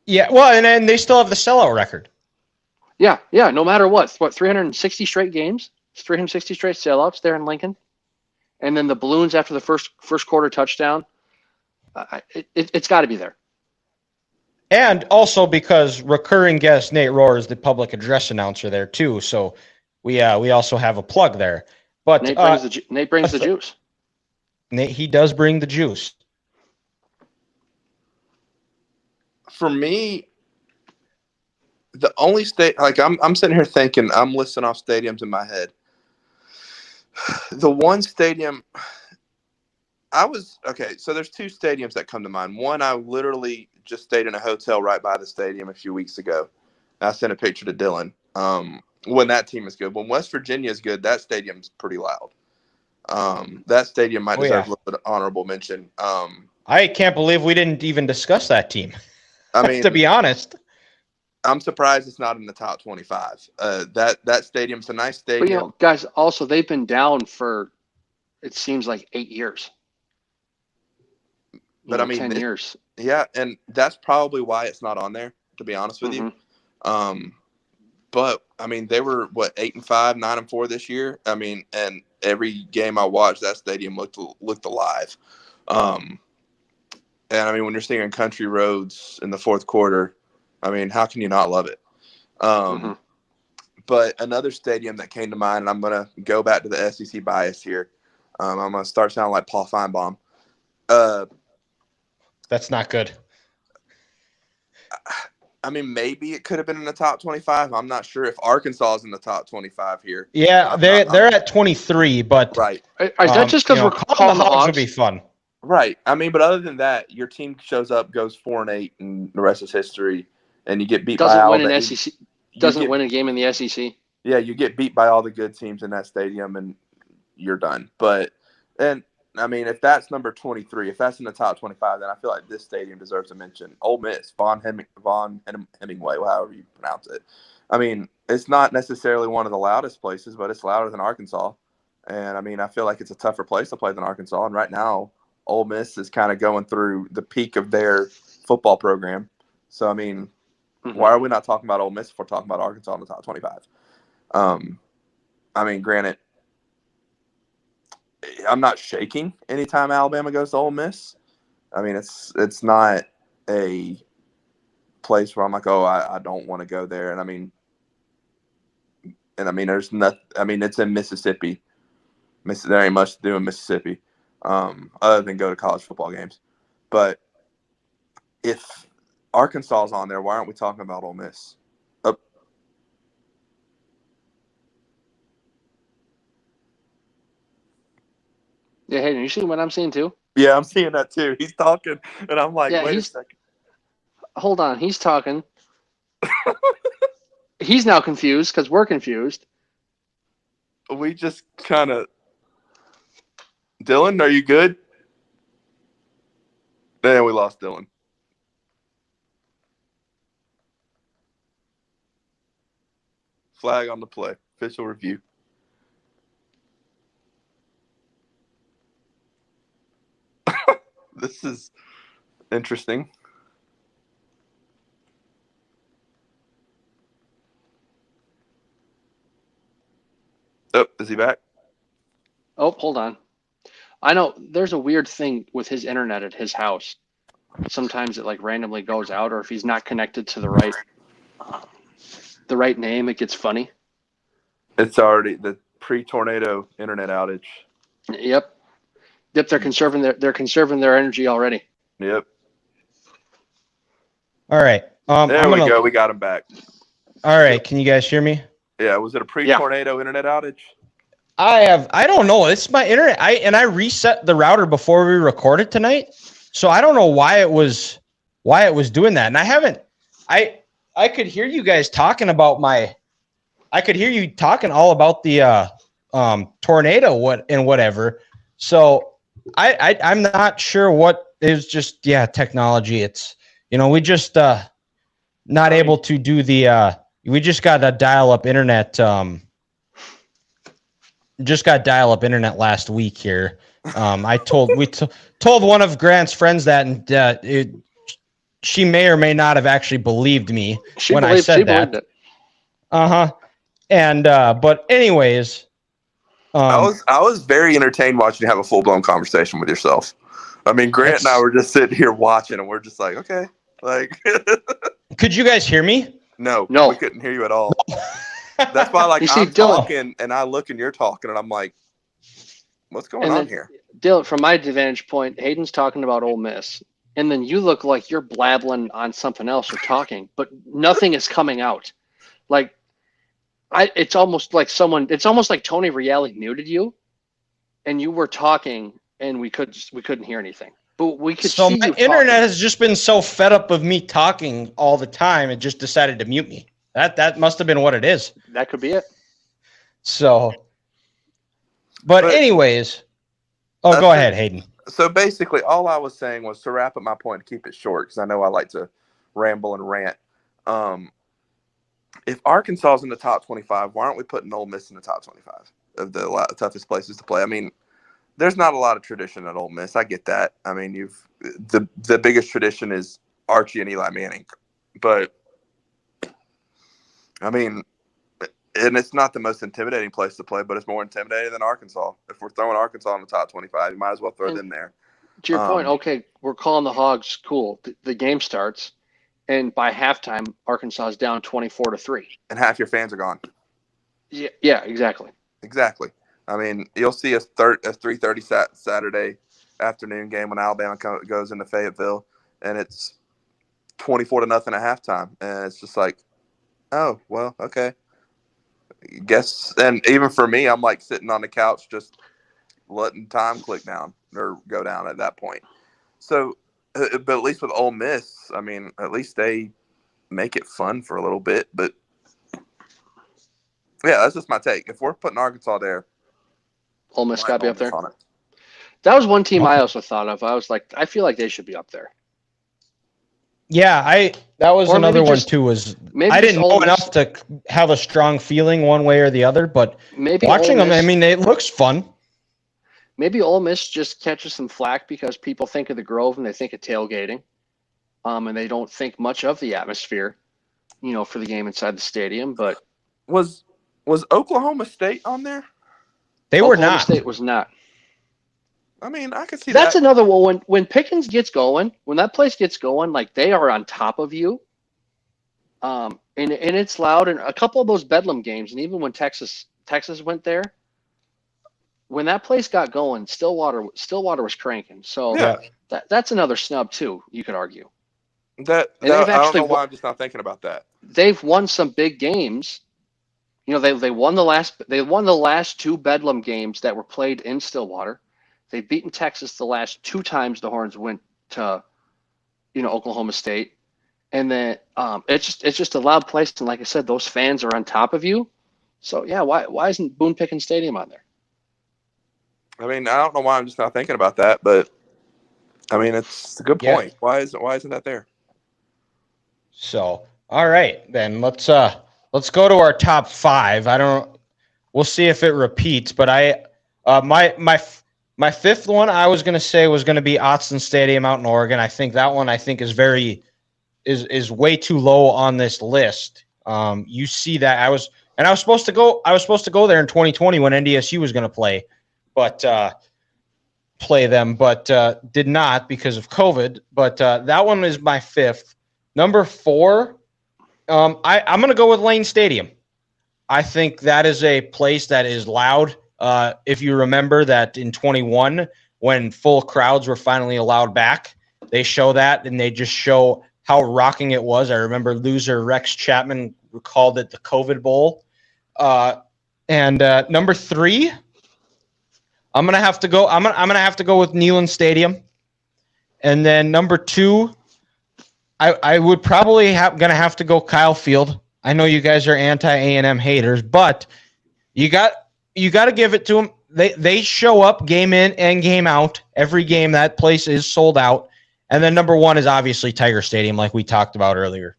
Yeah, well, and they still have the sellout record. Yeah. No matter what 360 straight games, 360 straight sellouts there in Lincoln. And then the balloons after the first quarter touchdown, it's got to be there. And also because recurring guest Nate Rohr is the public address announcer there too, so we also have a plug there. But Nate brings the juice. Nate, he does bring the juice. For me, the only state I'm sitting here thinking, I'm listing off stadiums in my head. The one stadium so there's two stadiums that come to mind. One, I literally just stayed in a hotel right by the stadium a few weeks ago. I sent a picture to Dylan. When that team is good. When West Virginia is good, that stadium's pretty loud. That stadium might deserve a little bit of honorable mention. I can't believe we didn't even discuss that team. I mean, to be honest. I'm surprised it's not in the top 25. That stadium's a nice stadium. But, guys, also, they've been down for, it seems like 8 years. But 10 years. Yeah, and that's probably why it's not on there, to be honest with you. But, they were, 8-5, 9-4 this year? And every game I watched, that stadium looked alive. And, when you're singing Country Roads in the fourth quarter, how can you not love it? But another stadium that came to mind, and I'm going to go back to the SEC bias here. I'm going to start sounding like Paul Feinbaum. That's not good. I mean, maybe it could have been in the top 25. I'm not sure if Arkansas is in the top 25 here. Yeah, they're at 23, but right. Is that just because we're calling the Hogs? Would be fun. Right. I mean, but other than that, your team shows up, goes 4-8, and the rest is history. And you get beat by Alabama. Doesn't win a game in the SEC. Yeah, you get beat by all the good teams in that stadium, and you're done. But I mean, if that's number 23, if that's in the top 25, then I feel like this stadium deserves a mention. Ole Miss, Von Hemingway, however you pronounce it. I mean, it's not necessarily one of the loudest places, but it's louder than Arkansas. And, I mean, I feel like it's a tougher place to play than Arkansas. And right now, Ole Miss is kind of going through the peak of their football program. So, I mean, why are we not talking about Ole Miss if we're talking about Arkansas in the top 25? I mean, granted, I'm not shaking anytime Alabama goes to Ole Miss. I mean, it's not a place where I'm like, oh, I don't want to go there. And I mean, there's nothing. I mean, it's in Mississippi. There ain't much to do in Mississippi, other than go to college football games. But if Arkansas is on there, why aren't we talking about Ole Miss? Yeah, hey, you see what I'm seeing too? Yeah, I'm seeing that too. He's talking, and I'm like, wait a second. Hold on, he's talking. He's now confused because we're confused. We just kind of – Dylan, are you good? Man, we lost Dylan. Flag on the play. Official review. This is interesting. Oh, is he back? Oh, hold on. I know there's a weird thing with his internet at his house. Sometimes it like randomly goes out, or if he's not connected to the right name, it gets funny. It's already the pre-tornado internet outage. Yep. They're conserving their energy already. Yep. All right. There we go. We got him back. All right. Can you guys hear me? Yeah. Was it a pre-tornado internet outage? I don't know. It's my internet. I reset the router before we recorded tonight. So I don't know why it was doing that. And I could hear you guys talking about I could hear you talking all about the tornado whatever. So I'm not sure what is just technology. It's we just not able to do we just got a dial-up internet last week here. We told one of Grant's friends that, and she may or may not have actually believed me when I said that. And but anyways, I was very entertained watching you have a full-blown conversation with yourself. I mean, Grant and I were just sitting here watching, and we're just like, okay, like. Could you guys hear me? No, we couldn't hear you at all. That's why, like, I'm talking, and I look, and you're talking, and I'm like, what's going on here? Dylan, from my vantage point, Hayden's talking about Ole Miss, and then you look like you're blabbling on something else or talking, but nothing is coming out. Like, it's almost like Tony Reale muted you, and you were talking, and we couldn't hear anything. But we could see you talking. So my internet has just been so fed up of me talking all the time, it just decided to mute me. That must have been what it is. That could be it. So, but anyways, go ahead, Hayden. So basically, all I was saying was to wrap up my point and keep it short, because I know I like to ramble and rant. If Arkansas is in the top 25, why aren't we putting Ole Miss in the top 25 of the toughest places to play? I mean, there's not a lot of tradition at Ole Miss. I get that. I mean, the biggest tradition is Archie and Eli Manning, but I mean, and it's not the most intimidating place to play, but it's more intimidating than Arkansas. If we're throwing Arkansas in the top 25, you might as well throw them there. To your point, okay, we're calling the Hogs cool. The game starts, and by halftime, Arkansas is down 24-3, and half your fans are gone. Yeah, exactly. Exactly. I mean, you'll see a 3:30 Saturday afternoon game when Alabama goes into Fayetteville, and it's 24-0 at halftime, and it's just like, oh well, okay, guess. And even for me, I'm like sitting on the couch just letting time click down or go down at that point. So, but at least with Ole Miss, I mean, at least they make it fun for a little bit. But yeah, that's just my take. If we're putting Arkansas there, Ole Miss got to be up there. On it. That was one team I also thought of. I was like, I feel like they should be up there. Yeah, that was another one too. Was I didn't know enough to have a strong feeling one way or the other, but maybe watching them, I mean, it looks fun. Maybe Ole Miss just catches some flack because people think of the Grove and they think of tailgating, and they don't think much of the atmosphere, for the game inside the stadium. But was Oklahoma State on there? They were not. Oklahoma State was not. I mean, I could see that's another one. When Pickens gets going, when that place gets going, like they are on top of you. And it's loud. And a couple of those Bedlam games, and even when Texas went there, when that place got going, Stillwater was cranking. So that's another snub too. You could argue. I don't know why I'm just not thinking about that. They've won some big games. They won the last two Bedlam games that were played in Stillwater. They've beaten Texas the last two times the Horns went to, Oklahoma State, and then it's just a loud place. And like I said, those fans are on top of you. So yeah, why isn't Boone Pickens Stadium on there? I mean, I don't know why I'm just not thinking about that, but I mean, it's a good point. Yeah. Why isn't that there? So all right, then let's go to our top 5. We'll see if it repeats, but my fifth one I was going to say was going to be Autzen Stadium out in Oregon. I think that one is way too low on this list. You see that I was supposed to go there in 2020 when NDSU was going to play them, but did not because of COVID. But that one is my 5th. Number 4, I'm going to go with Lane Stadium. I think that is a place that is loud. If you remember that in 21, when full crowds were finally allowed back, they show that and they just show how rocking it was. I remember loser Rex Chapman called it the COVID Bowl. And number 3, I'm gonna have to go. I'm gonna have to go with Neyland Stadium. And then number 2, I would probably gonna have to go Kyle Field. I know you guys are anti-A&M haters, but you got to give it to them. They show up game in and game out. Every game that place is sold out. And then number 1 is obviously Tiger Stadium, like we talked about earlier.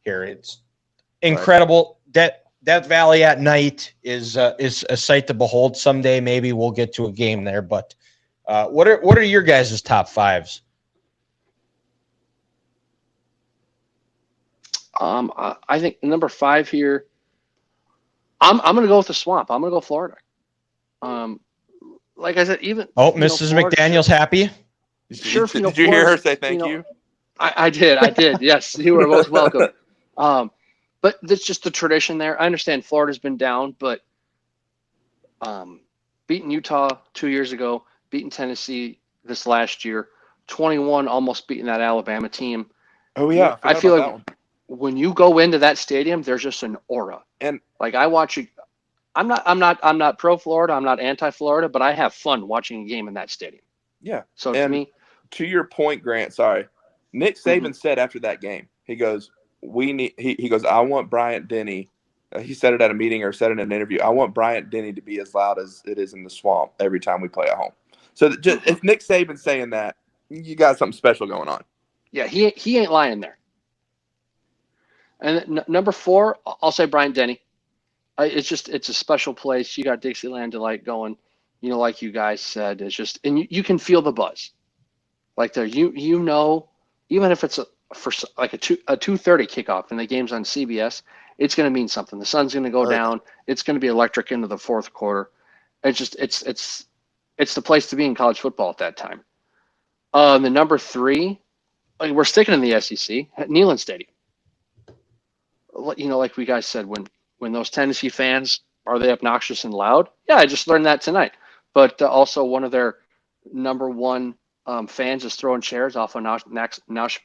Here, it's incredible. Right. Death Valley at night is a sight to behold. Someday maybe we'll get to a game there. But what are your guys' top 5s? I think number 5 here. I'm going to go with the Swamp. I'm going to go Florida. Like I said, even Mrs. McDaniel's happy. Sure, did you hear her say thank you? I did. Yes, you were most welcome. But that's just the tradition there. I understand Florida's been down, but beating Utah 2 years ago, beating Tennessee this last year, 21 almost beating that Alabama team. Oh yeah, I feel like when you go into that stadium, there's just an aura. And like I watch it. I'm not pro Florida. I'm not anti Florida, but I have fun watching a game in that stadium. Yeah. So to me, to your point, Grant. Sorry, Nick Saban said after that game, he goes, he goes, I want Bryant Denny. He said it at a meeting or said it in an interview. I want Bryant Denny to be as loud as it is in the Swamp every time we play at home. So if Nick Saban's saying that, you got something special going on. Yeah, he ain't lying there. And number 4, I'll say Bryant Denny. It's a special place. You got Dixieland Delight going, like you guys said. It's just, and you can feel the buzz, like there. Even if it's for like a 2:30 kickoff and the game's on CBS, it's going to mean something. The sun's going to go down. It's going to be electric into the 4th quarter. It's the place to be in college football at that time. The number 3, we're sticking in the SEC at Neyland Stadium. Like we guys said, when those Tennessee fans, are they obnoxious and loud? Yeah, I just learned that tonight. But also one of their number 1 fans just throwing chairs off a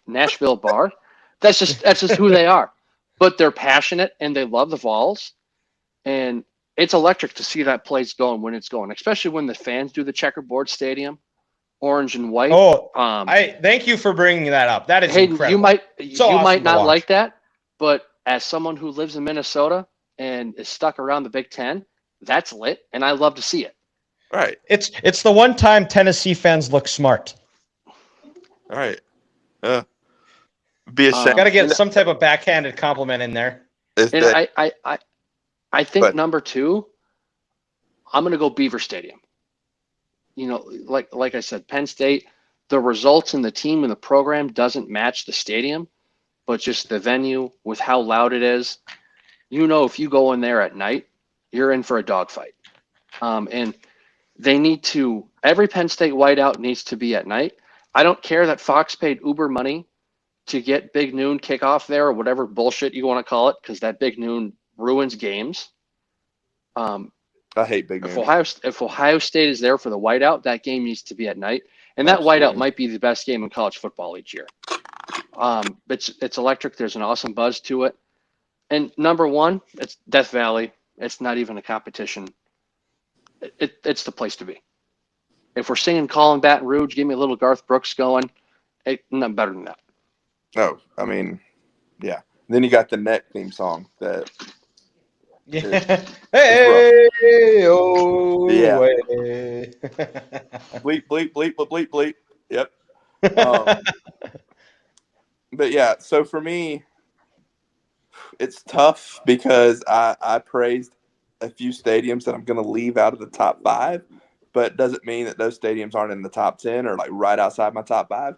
Nashville bar. That's just who they are. But they're passionate and they love the Vols, and it's electric to see that place going when it's going, especially when the fans do the checkerboard stadium, orange and white. I thank you for bringing that up. That is Hayden, incredible. you might awesome not like that, but as someone who lives in Minnesota and is stuck around the Big Ten, that's lit, and I love to see it. Right. It's the one time Tennessee fans look smart. All right. Be ashamed. Got to get some type of backhanded compliment in there. And I think number 2, I'm going to go Beaver Stadium. You know, like I said, Penn State, the results in the team and the program doesn't match the stadium, but just the venue with how loud it is. You know, if you go in there at night, you're in for a dogfight. And they need to, every Penn State whiteout needs to be at night. I don't care that Fox paid Uber money to get Big Noon kickoff there or whatever bullshit you want to call it, because that Big Noon ruins games. I hate Big Noon. If Ohio State is there for the whiteout, that game needs to be at night. And that whiteout might be the best game in college football each year. It's electric. There's an awesome buzz to it. And number 1, it's Death Valley. It's not even a competition. It's the place to be. If we're singing Call in Baton Rouge, give me a little Garth Brooks going. Nothing better than that. Oh, I mean, yeah. Then you got the neck theme song that. Yeah. Hey, oh, yeah. Way. Bleep, bleep, bleep, bleep, bleep. Yep. But yeah, so for me, it's tough because I praised a few stadiums that I'm going to leave out of the top 5, but it doesn't mean that those stadiums aren't in the top 10 or like right outside my top 5.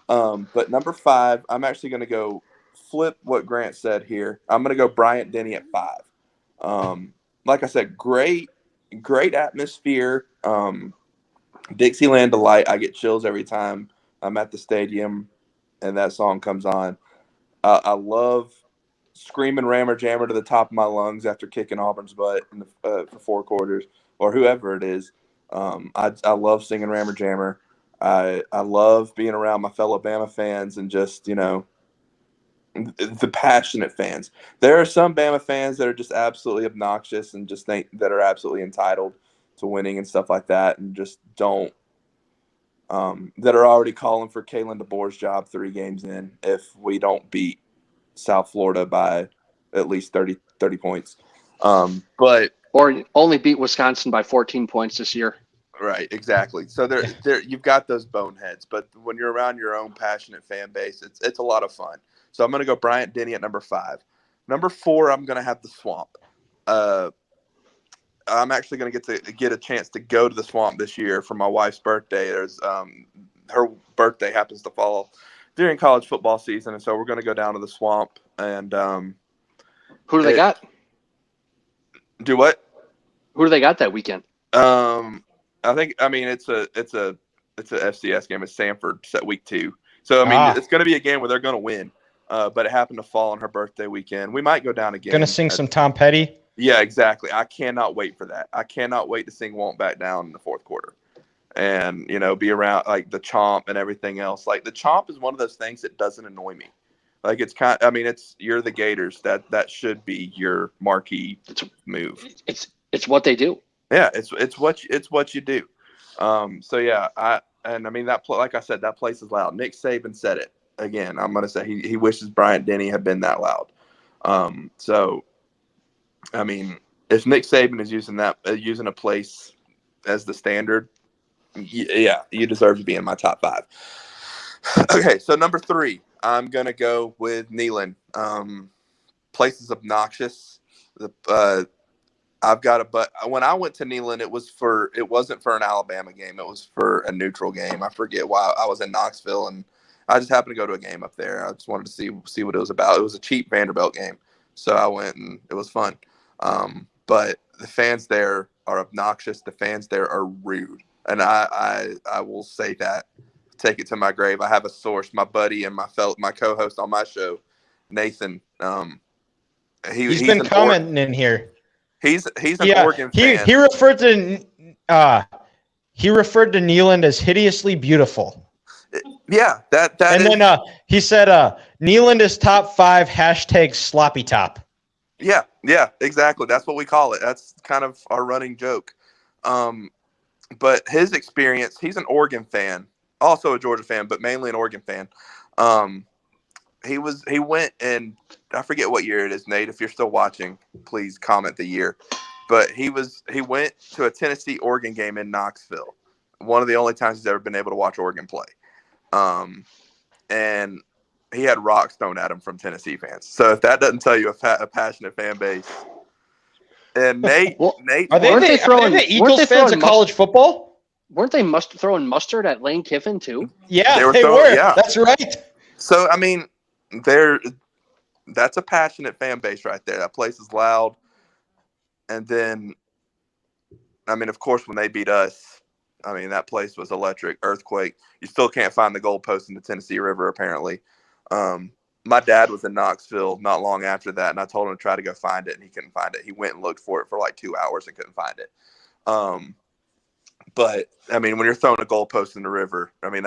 But number 5, I'm actually going to go flip what Grant said here. I'm going to go Bryant-Denny at 5. Like I said, great atmosphere. Dixieland Delight. I get chills every time I'm at the stadium and that song comes on. I love screaming Rammer Jammer to the top of my lungs after kicking Auburn's butt in for 4 quarters or whoever it is. I love singing Rammer Jammer. I love being around my fellow Bama fans and just, you know, the passionate fans. There are some Bama fans that are just absolutely obnoxious and just think that are absolutely entitled to winning and stuff like that, and just don't that are already calling for Kalen DeBoer's job 3 games in if we don't beat South Florida by at least 30 points. But or only beat Wisconsin by 14 points this year. Right, exactly. So there you've got those boneheads, but when you're around your own passionate fan base, it's a lot of fun. So I'm going to go Bryant-Denny at number 5. Number 4, I'm going to have the Swamp. I'm actually going to get a chance to go to the Swamp this year for my wife's birthday. There's her birthday happens to fall during college football season, and so we're going to go down to the Swamp. And who do they got? Do what? Who do they got that weekend? I mean it's a FCS game. It's Sanford set week 2. So I mean it's going to be a game where they're going to win. But it happened to fall on her birthday weekend. We might go down again. Going to sing some Tom Petty? Yeah, exactly. I cannot wait for that. I cannot wait to sing Won't Back Down in the 4th quarter. And, you know, be around like the Chomp and everything else. Like the Chomp is one of those things that doesn't annoy me. Like you're the Gators. That should be your marquee move. It's what they do. Yeah, it's what you do. So yeah, like I said, that place is loud. Nick Saban said it. Again, I'm going to say he wishes Bryant-Denny had been that loud. So, I mean, if Nick Saban is using a place as the standard, yeah, you deserve to be in my top 5. Okay, so number 3, I'm going to go with Neyland. Place is obnoxious. I've got but when I went to Neyland, it wasn't for an Alabama game. It was for a neutral game. I forget why. I was in Knoxville and I just happened to go to a game up there. I just wanted to see what it was about. It was a cheap Vanderbilt game, so I went and it was fun. But the fans there are obnoxious. The fans there are rude, and I will say that. Take it to my grave. I have a source, my buddy and my co-host on my show, Nathan. He's been commenting in here. He's an Oregon fan. He referred to Neyland as hideously beautiful. Yeah, that And is, then he said, Neyland is top 5 # sloppy top. yeah, exactly. That's what we call it. That's kind of our running joke. But his experience, he's an Oregon fan, also a Georgia fan, but mainly an Oregon fan. He went, and I forget what year it is, Nate. If you're still watching, please comment the year. But he went to a Tennessee-Oregon game in Knoxville. One of the only times he's ever been able to watch Oregon play. And he had rocks thrown at him from Tennessee fans. So if that doesn't tell you a passionate fan base. And Nate, Are they Eagles fans in college football? Weren't they throwing mustard at Lane Kiffin too? Yeah, they were. Yeah. That's right. So I mean, that's a passionate fan base right there. That place is loud. And then, I mean, of course, when they beat us, I mean, that place was electric, earthquake. You still can't find the goalpost in the Tennessee River, apparently. My dad was in Knoxville not long after that, and I told him to try to go find it, and he couldn't find it. He went and looked for it for like 2 hours and couldn't find it. But, I mean, when you're throwing a goalpost in the river, I mean,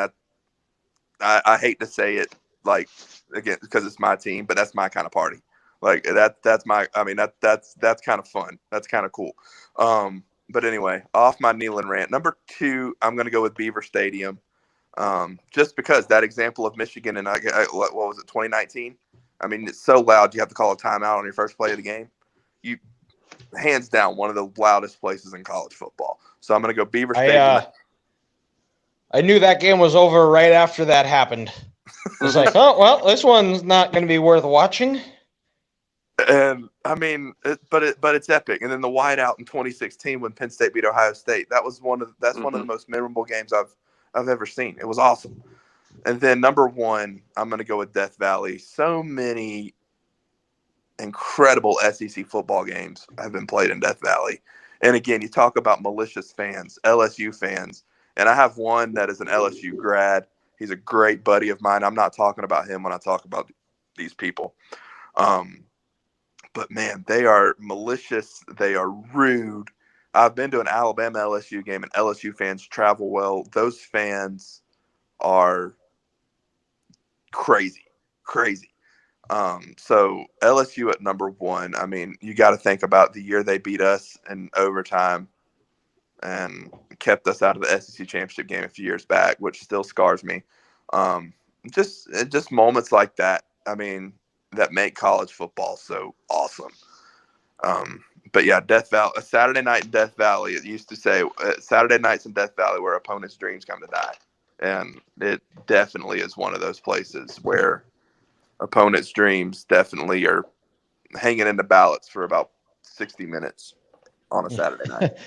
I hate to say it, like, again, because it's my team, but that's my kind of party. Like, that's kind of fun. That's kind of cool. But anyway, off my Neyland rant. Number 2, I'm going to go with Beaver Stadium. Just because that example of Michigan and what was it, 2019? I mean, it's so loud you have to call a timeout on your first play of the game. You, hands down, one of the loudest places in college football. So I'm going to go Beaver Stadium. I knew that game was over right after that happened. I was like, oh, well, this one's not going to be worth watching. And I mean, but it's epic. And then the whiteout in 2016 when Penn State beat Ohio State, that's one of the most memorable games I've ever seen. It was awesome. And then number 1, I'm going to go with Death Valley. So many incredible SEC football games have been played in Death Valley. And again, you talk about malicious fans, LSU fans. And I have one that is an LSU grad. He's a great buddy of mine. I'm not talking about him when I talk about these people. But, man, they are malicious. They are rude. I've been to an Alabama LSU game, and LSU fans travel well. Those fans are crazy. So LSU at number 1. I mean, you got to think about the year they beat us in overtime and kept us out of the SEC championship game a few years back, which still scars me. Just moments like that. I mean, that make college football so awesome. But yeah, Death Valley, a Saturday night in Death Valley. It used to say Saturday nights in Death Valley where opponents' dreams come to die. And it definitely is one of those places where opponents' dreams definitely are hanging in the ballots for about 60 minutes on a Saturday night.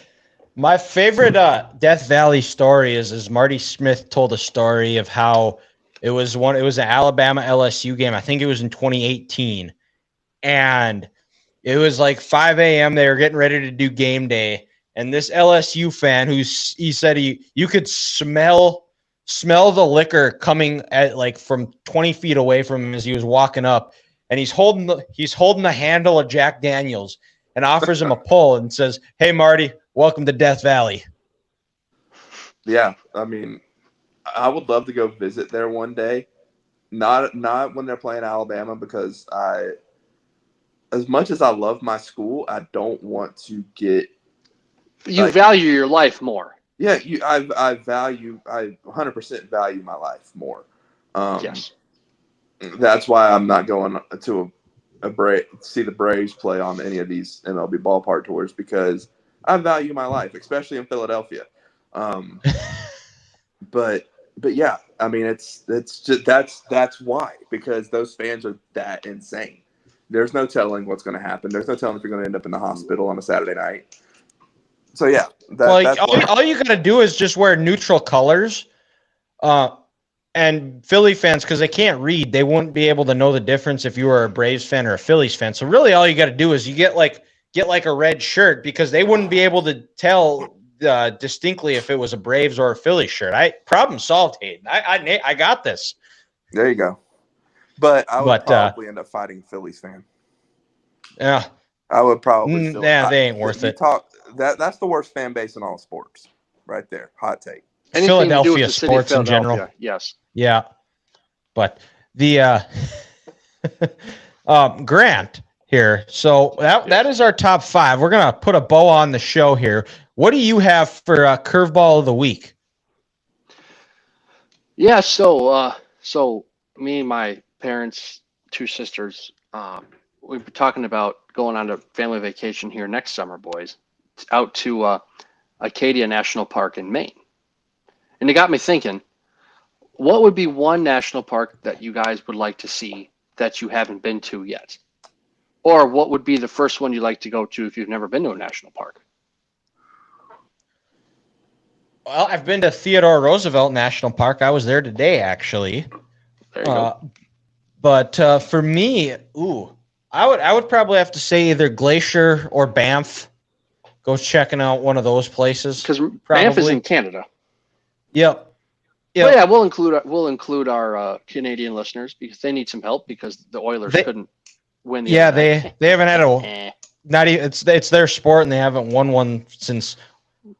My favorite Death Valley story is Marty Smith told a story of how it was an Alabama LSU game. I think it was in 2018. And it was like 5 a.m. They were getting ready to do game day. And this LSU fan he said you could smell the liquor coming at like from 20 feet away from him as he was walking up. And he's holding the handle of Jack Daniels and offers him a pull and says, "Hey, Marty, welcome to Death Valley." Yeah, I mean, I would love to go visit there one day. Not when they're playing Alabama, because as much as I love my school, I don't want to get. You value your life more. Yeah, I 100% value my life more. Yes. That's why I'm not going to see the Braves play on any of these MLB ballpark tours, because I value my life, especially in Philadelphia. But yeah, I mean, it's just that's why, because those fans are that insane. There's no telling what's going to happen. There's no telling if you're going to end up in the hospital on a Saturday night. So yeah, all you got to do is just wear neutral colors. And Philly fans, because they can't read, they wouldn't be able to know the difference if you were a Braves fan or a Phillies fan. So really, all you got to do is you get like a red shirt, because they wouldn't be able to tell distinctly if it was a Braves or a Phillies shirt. Problem solved, Hayden. I got this. There you go. But I would probably end up fighting Phillies fan. Yeah, I would probably. They ain't worth it. That's the worst fan base in all sports, right there. Hot take. Anything Philadelphia to do with the sports city of in general. Yes. Yeah. But the Grant here. So that is our top 5. We're gonna put a bow on the show here. What do you have for curveball of the week? Yeah, so me and my parents, 2 sisters, we've been talking about going on a family vacation here next summer, boys, out to Acadia National Park in Maine. And it got me thinking, what would be one national park that you guys would like to see that you haven't been to yet? Or what would be the first one you'd like to go to if you've never been to a national park? Well, I've been to Theodore Roosevelt National Park. I was there today, actually. There you go. But for me, I would probably have to say either Glacier or Banff. Go checking out one of those places. Because Banff is in Canada. Yep. Well, yeah, we'll include our Canadian listeners because they need some help because the Oilers couldn't win the event. they haven't had a not even it's their sport and they haven't won one since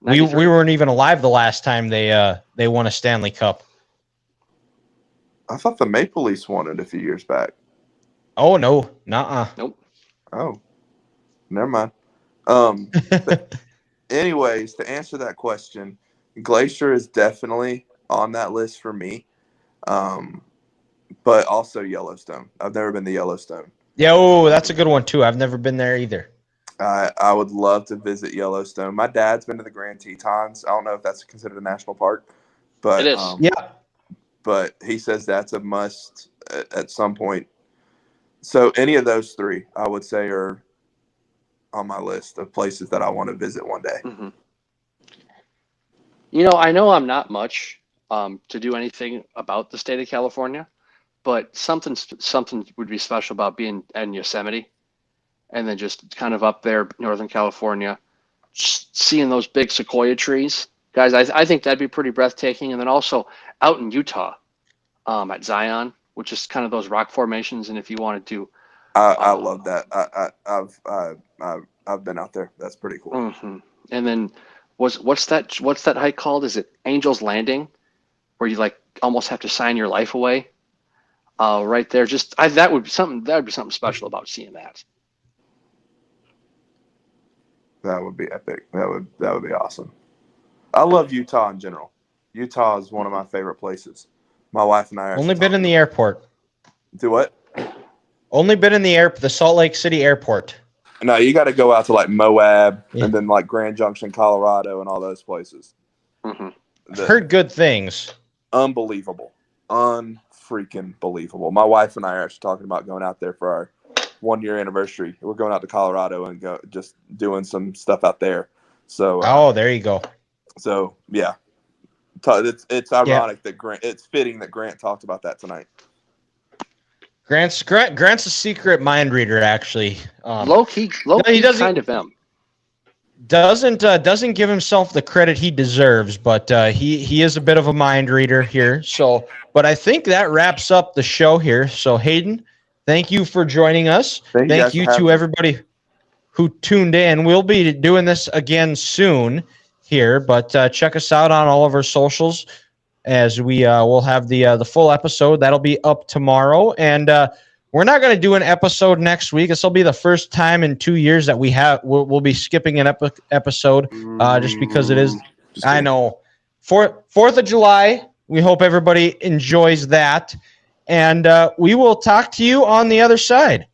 we weren't even alive the last time they won a Stanley Cup. I thought the Maple Leafs won it a few years back. Oh no, nuh-uh. Nope. Oh, never mind. Anyways, to answer that question, Glacier is definitely on that list for me. But also Yellowstone. I've never been to Yellowstone. Yeah, that's a good one too. I've never been there either. I would love to visit Yellowstone. My dad's been to the Grand Tetons. I don't know if that's considered a national park, but it is. Yeah. But he says that's a must at some point. So any of those 3, I would say, are on my list of places that I want to visit one day. Mm-hmm. You know, I know I'm not much to do anything about the state of California, but something would be special about being in Yosemite and then just kind of up there, Northern California, just seeing those big sequoia trees. Guys, I think that'd be pretty breathtaking. And then also out in Utah at Zion, which is kind of those rock formations. And if you wanted to. I love that. I've been out there. That's pretty cool. Mm-hmm. And then what's that hike called? Is it Angel's Landing, where you like almost have to sign your life away? Right there. That would be something special about seeing that. That would be epic. That would be awesome. I love Utah in general. Utah is one of my favorite places. My wife and I are only been in the airport. Do what? Only been in the Salt Lake City airport. No, you got to go out to like Moab and then like Grand Junction, Colorado, and all those places. Mm-hmm. I've heard good things. Unbelievable. Unfreaking believable. My wife and I are actually talking about going out there for our 1-year anniversary. We're going out to Colorado and just doing some stuff out there. So there you go. So yeah, it's ironic that it's fitting that Grant talked about that tonight. Grant's a secret mind reader, actually. Low key, he doesn't kind of him. Doesn't give himself the credit he deserves, but he is a bit of a mind reader here. So, but I think that wraps up the show here. So Hayden, thank you for joining us. Thank you to everybody who tuned in. We'll be doing this again soon here, but check us out on all of our socials as we will have the full episode. That'll be up tomorrow, and we're not going to do an episode next week. This will be the first time in 2 years that we'll be skipping an episode just because it is. I know 4th of July. We hope everybody enjoys that, and we will talk to you on the other side.